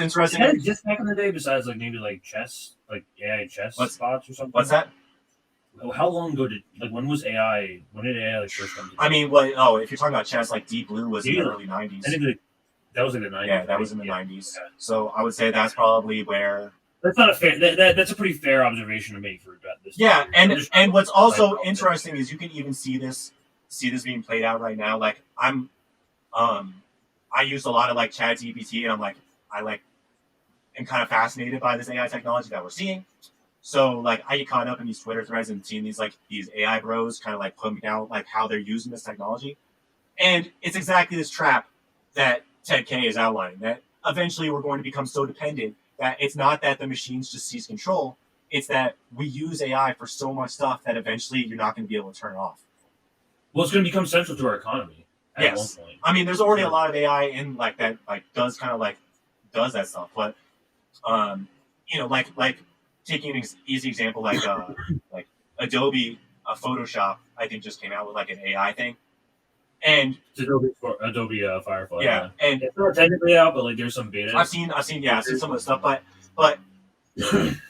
interesting? Just back in the day, besides like maybe like chess, like AI chess bots or something. What's that? how long ago did when was AI? When did AI first come? I mean, if you're talking about chess, like Deep Blue was in the early I '90s. think that was in the '90s. Yeah, that was in the '90s. Yeah. So I would say that's probably where. That's not a fair. That's a pretty fair observation to make for this. Yeah, and what's also interesting is you can even see this being played out right now. Like I used a lot of like ChatGPT, and I am kind of fascinated by this AI technology that we're seeing. So like I get caught up in these Twitter threads and seeing these AI bros kind of like putting out like how they're using this technology, and it's exactly this trap that Ted K is outlining. That eventually we're going to become so dependent that it's not that the machines just seize control; it's that we use AI for so much stuff that eventually you're not going to be able to turn it off. Well, it's going to become central to our economy. Yes, one point. I mean, there's already a lot of AI in like that, like does that stuff, but like taking an easy example, like Adobe Photoshop, I think just came out with like an AI thing, and Adobe Firefly. Yeah, and it's not technically out, but like there's some beta. I've seen some of the stuff, but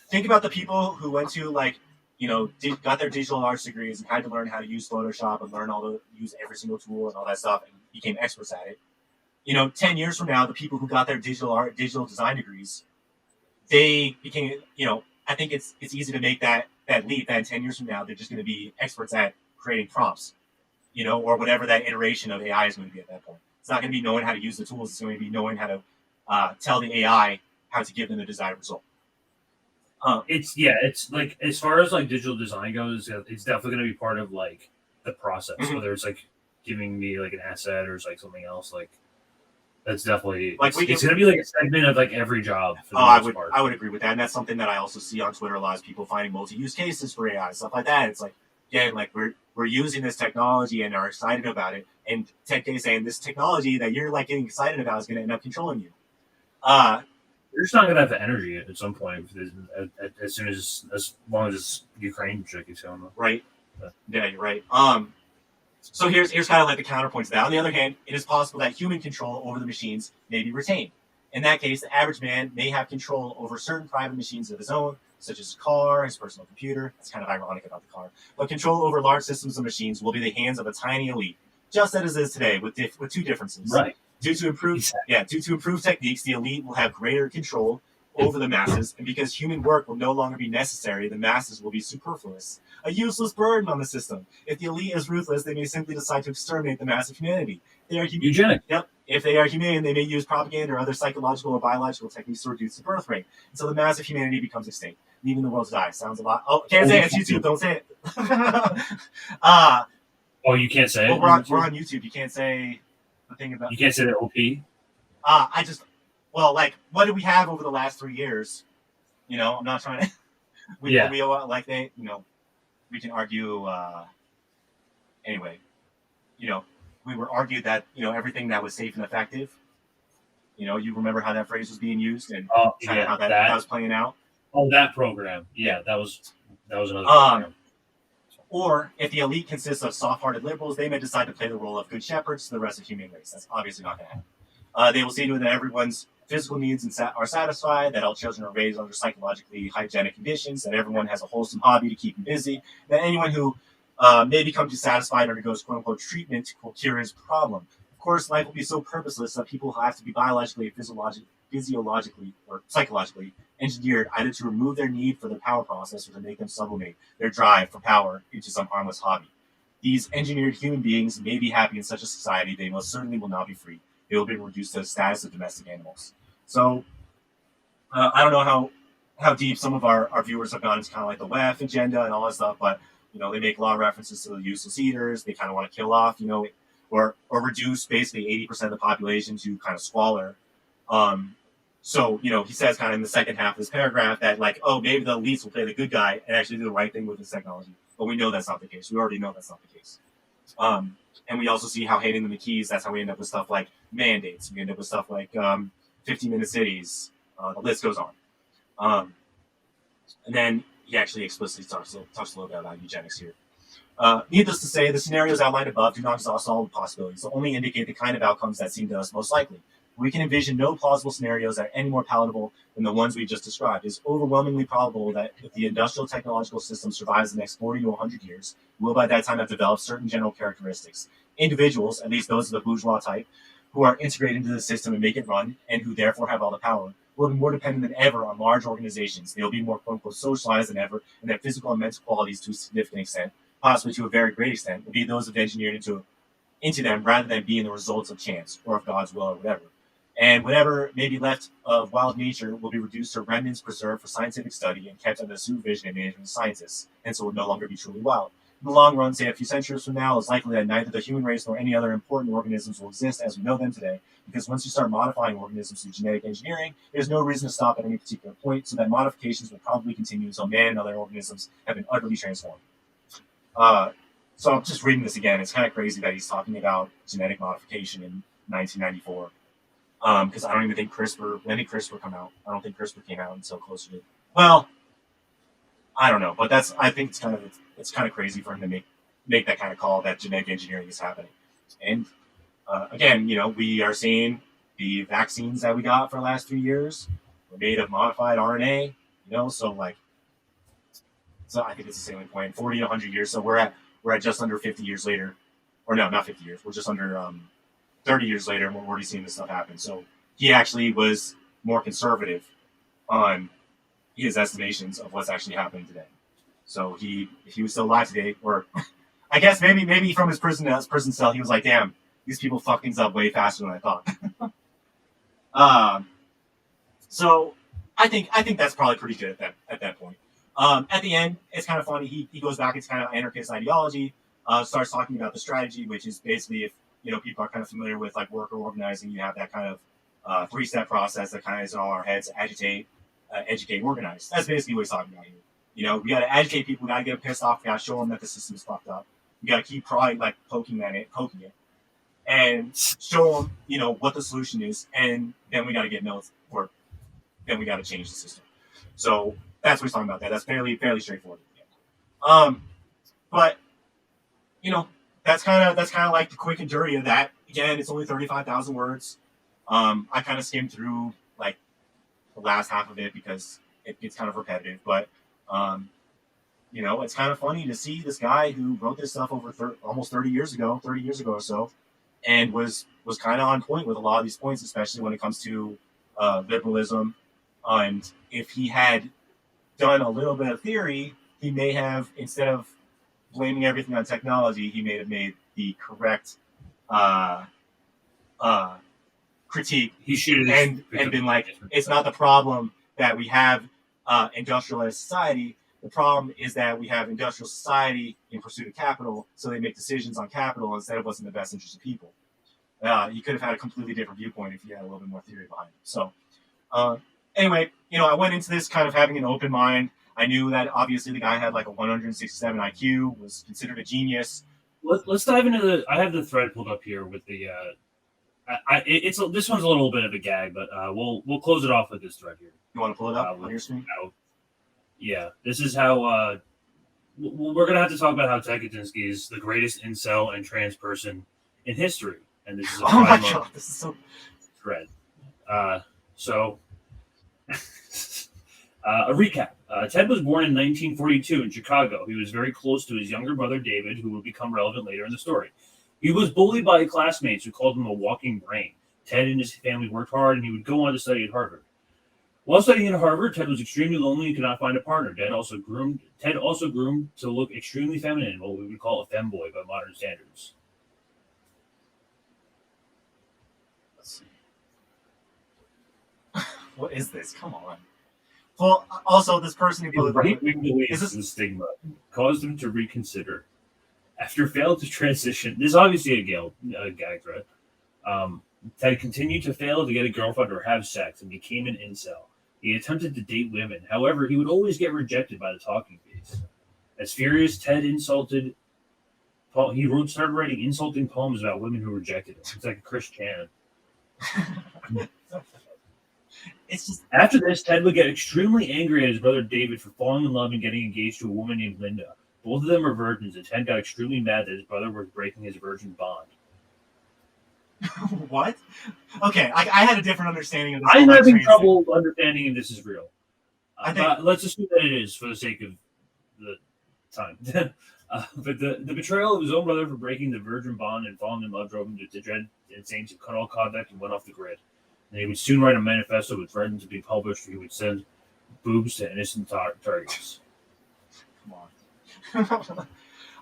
think about the people who went to got their digital arts degrees and had to learn how to use Photoshop and learn use every single tool and all that stuff and became experts at it. 10 years from now, the people who got their digital design degrees, they became, I think it's easy to make that leap that in 10 years from now, they're just going to be experts at creating prompts, or whatever that iteration of AI is going to be at that point. It's not going to be knowing how to use the tools. It's going to be knowing how to tell the AI how to give them the desired result. It's like as far as like digital design goes, it's definitely going to be part of like the process. Mm-hmm. Whether it's like giving me like an asset or it's like something else, like that's definitely it's going to be like a segment of like every job. For the most part. I would agree with that, and that's something that I also see on Twitter. A lot of people finding multi-use cases for AI, stuff like that. It's like again, like we're using this technology and are excited about it, and Ted K saying this technology that you're like getting excited about is going to end up controlling you. You're just not going to have the energy at some point as long as Ukraine shit keeps going on. Right. Yeah, you're right. So here's kind of like the counterpoint to that. On the other hand, it is possible that human control over the machines may be retained. In that case, the average man may have control over certain private machines of his own, such as his car, his personal computer. That's kind of ironic about the car. But control over large systems of machines will be the hands of a tiny elite, just as it is today, with two differences. Right. Due to improved techniques, the elite will have greater control over the masses, and because human work will no longer be necessary, the masses will be superfluous, a useless burden on the system. If the elite is ruthless, they may simply decide to exterminate the mass of humanity. They are eugenic. Yep. If they are humane, they may use propaganda or other psychological or biological techniques to reduce the birth rate. And so the mass of humanity becomes extinct, leaving the world to die. Sounds a lot. Oh, can't say it. It's YouTube. Don't say it. Oh, you can't say it? Well, we're on YouTube. You can't say the thing about... You can't say the OP? What do we have over the last 3 years? I'm not trying to... we can argue... anyway, we were argued that, everything that was safe and effective, you remember how that phrase was being used and how that was playing out? Oh, that program. Yeah, that was another program. Or if the elite consists of soft-hearted liberals, they may decide to play the role of good shepherds to the rest of the human race. That's obviously not going to happen. They will see to it that everyone's physical needs are satisfied, that all children are raised under psychologically hygienic conditions, that everyone has a wholesome hobby to keep them busy, that anyone who may become dissatisfied undergoes quote-unquote treatment will cure his problem. Of course, life will be so purposeless that people have to be biologically, physiologically, or psychologically engineered either to remove their need for the power process or to make them sublimate their drive for power into some harmless hobby. These engineered human beings may be happy in such a society. They most certainly will not be free. They will be reduced to the status of domestic animals. So, I don't know how deep some of our viewers have gone into kind of like the WEF agenda and all that stuff, but they make a lot of references to the useless eaters. They kind of want to kill off, or reduce basically 80% of the population to kind of squalor. So, he says kind of in the second half of this paragraph that maybe the elites will play the good guy and actually do the right thing with this technology. But we know that's not the case. We already know that's not the case. And we also see how handing them the keys, that's how we end up with stuff like mandates. We end up with stuff like 15-minute cities. The list goes on. And then he actually explicitly talks a little bit about eugenics here. Needless to say, the scenarios outlined above do not exhaust all the possibilities. They only indicate the kind of outcomes that seem to us most likely. We can envision no plausible scenarios that are any more palatable than the ones we just described. It is overwhelmingly probable that if the industrial technological system survives the next 40 to 100 years, we'll by that time have developed certain general characteristics. Individuals, at least those of the bourgeois type, who are integrated into the system and make it run, and who therefore have all the power, will be more dependent than ever on large organizations. They'll be more quote-unquote socialized than ever, and their physical and mental qualities to a significant extent, possibly to a very great extent, will be those of engineered into them rather than being the results of chance or of God's will or whatever. And whatever may be left of wild nature will be reduced to remnants preserved for scientific study and kept under the supervision and management of scientists, and so will no longer be truly wild. In the long run, say a few centuries from now, it's likely that neither the human race nor any other important organisms will exist as we know them today, because once you start modifying organisms through genetic engineering, there's no reason to stop at any particular point, so that modifications will probably continue until man and other organisms have been utterly transformed. So I'm just reading this again. It's kind of crazy that he's talking about genetic modification in 1994. Because I don't even think when did CRISPR come out? I don't think CRISPR came out until closer to, well, I don't know, but I think it's kind of crazy for him to make that kind of call that genetic engineering is happening. And again, we are seeing the vaccines that we got for the last 3 years were made of modified RNA, so I think it's the same point. 40 to 100 years, so we're at just under 50 years later, or no, not 50 years. We're just under 30 years later, and we're already seeing this stuff happen. So he actually was more conservative on his estimations of what's actually happening today. So if he was still alive today, or I guess maybe from his prison cell, he was like, damn, these people fuck things up way faster than I thought. So I think that's probably pretty good at that point. At the end, it's kind of funny. He goes back into kind of anarchist ideology, starts talking about the strategy, which is basically if people are kind of familiar with like worker organizing, you have that kind of 3-step process that kind of is in all our heads: agitate, educate, organize. That's basically what he's talking about here. We got to agitate people. We got to get them pissed off. We got to show them that the system is fucked up. We got to keep probably like poking it, and show them what the solution is, and then we got to get notes, or then we got to change the system. So that's what he's talking about. That's fairly straightforward. But that's kind of like the quick and dirty of that. Again, it's only 35,000 words. I kind of skimmed through like the last half of it because it gets kind of repetitive. But it's kind of funny to see this guy who wrote this stuff over almost 30 years ago or so, and was kind of on point with a lot of these points, especially when it comes to liberalism. And if he had done a little bit of theory, he may have, instead of blaming everything on technology, he may have made the correct critique. He should and been like, it's not the problem that we have industrialized society. The problem is that we have industrial society in pursuit of capital, so they make decisions on capital instead of what's in the best interest of people. You could have had a completely different viewpoint if you had a little bit more theory behind it. So anyway, I went into this kind of having an open mind. I knew that obviously the guy had like a 167 IQ, was considered a genius. Let's dive into I have the thread pulled up here with the. This one's a little bit of a gag, but we'll close it off with this thread here. You want to pull it up on your screen? Yeah, this is how we're gonna have to talk about how Kaczynski is the greatest incel and trans person in history, and this is this is so thread. So. A recap. Ted was born in 1942 in Chicago. He was very close to his younger brother, David, who would become relevant later in the story. He was bullied by classmates who called him a walking brain. Ted and his family worked hard, and he would go on to study at Harvard. While studying at Harvard, Ted was extremely lonely and could not find a partner. Ted also groomed to look extremely feminine, what we would call a femboy by modern standards. Let's see. What is this? Come on. Well, also, this person who right-wing beliefs and stigma caused him to reconsider. After failing to transition, this is obviously a gag thread. Ted continued to fail to get a girlfriend or have sex and became an incel. He attempted to date women. However, he would always get rejected by the talking face. As furious, Ted started writing insulting poems about women who rejected him. It's like a Chris Chan. It's just after this, Ted would get extremely angry at his brother David for falling in love and getting engaged to a woman named Linda. Both of them were virgins, and Ted got extremely mad that his brother was breaking his virgin bond. What? Okay, I had a different understanding of this. I'm whole, like, having trans trouble understanding if this is real. I think- But let's assume that it is for the sake of the time. But the betrayal of his own brother for breaking the virgin bond and falling in love drove him to dread and saying to cut all contact and went off the grid. And he would soon write a manifesto with threatened to be published, or he would send boobs to innocent targets. Come on.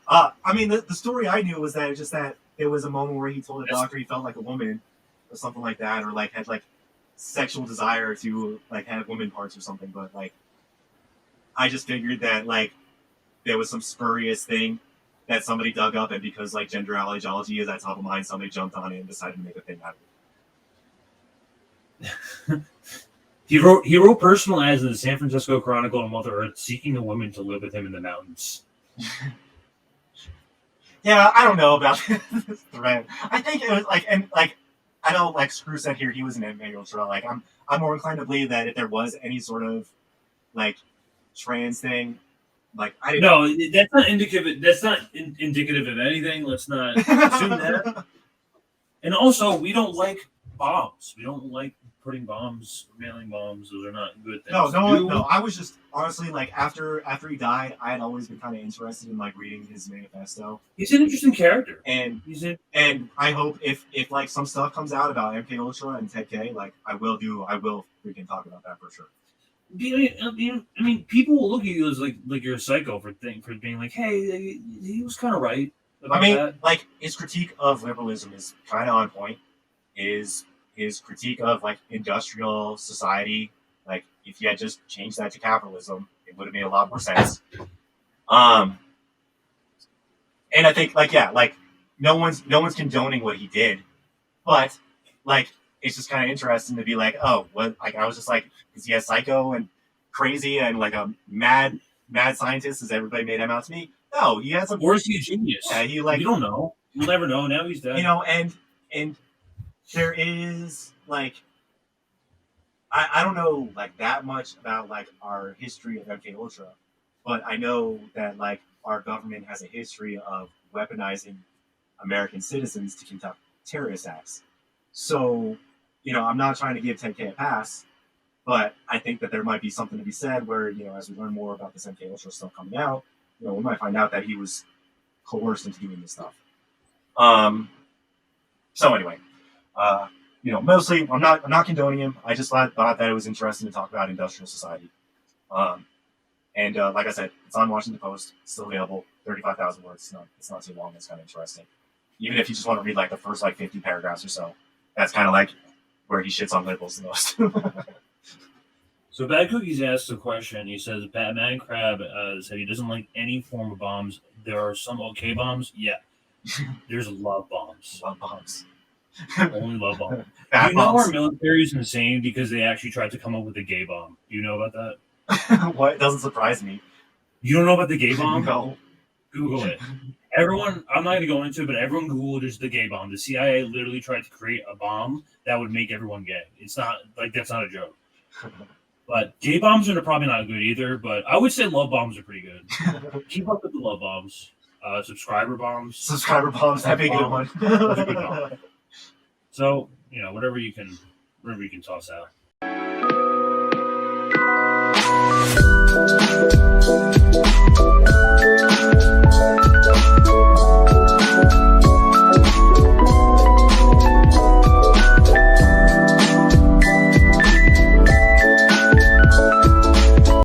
I mean, the story I knew was that just that there was a moment where he told a doctor he felt like a woman, or something like that, or like had like sexual desire to like have woman parts or something. But like, I just figured that like there was some spurious thing that somebody dug up, and because like gender allergology is at top of mind, somebody jumped on it and decided to make a thing out of it. He wrote personal ads in the San Francisco Chronicle and Mother Earth, seeking a woman to live with him in the mountains. Yeah, I don't know about this thread. I think it was like, and like, I know like Screw said here he was an Emmanuel Trail. Like, I'm more inclined to believe that if there was any sort of like trans thing, like I didn't. No, that's not indicative. That's not indicative of anything. Let's not assume that. And also, we don't like bombs. We don't like putting bombs, mailing bombs. Those are not good things. No. I was just honestly like after he died, I had always been kind of interested in like reading his manifesto. He's an interesting character, and I hope if like some stuff comes out about MK Ultra and Ted K, like I will freaking talk about that for sure. I mean, people will look at you as like you're a psycho for being like, hey, he was kind of right. I mean, that. Like his critique of liberalism is kind of on point. His critique of like industrial society, like if you had just changed that to capitalism, it would have made a lot more sense. And I think like no one's condoning what he did, but like it's just kind of interesting to be like, oh, what? Like I was just like, is he a psycho and crazy and like a mad scientist? Has everybody made him out to me? No, he has a. Or is he a genius? Yeah, he like. You don't know. You'll never know. Now he's dead. You know, and there is like. I don't know like that much about like our history of MK Ultra, but I know that like our government has a history of weaponizing American citizens to conduct terrorist acts. So, you know, I'm not trying to give 10K a pass, but I think that there might be something to be said where, you know, as we learn more about this MK Ultra stuff coming out, you know, we might find out that he was coerced into doing this stuff. So anyway, you know, mostly I'm not condoning him. I just thought that it was interesting to talk about industrial society. And like I said, it's on Washington Post. It's still available. 35,000 words. It's not too long. It's kind of interesting. Even if you just want to read like the first like 50 paragraphs or so, that's kind of like where he shits on liberals the most. So Bad Cookies asked a question. He says, Batman Crab said he doesn't like any form of bombs. There are some okay bombs. Yeah. There's love bombs. Love bombs. Only love bombs. Bad You know bombs. our military is insane because they actually tried to come up with a gay bomb. Do you know about that? What? It doesn't surprise me. You don't know about the gay bomb? No. Google it. Everyone, I'm not going to go into it, but everyone Googled just the gay bomb. The CIA literally tried to create a bomb that would make everyone gay. It's not, like, that's not a joke. But gay bombs are probably not good either, but I would say love bombs are pretty good. Keep up with the love bombs. Subscriber bombs. Subscriber bombs, that'd be a good one. That's a good bomb. So, you know, whatever you can toss out.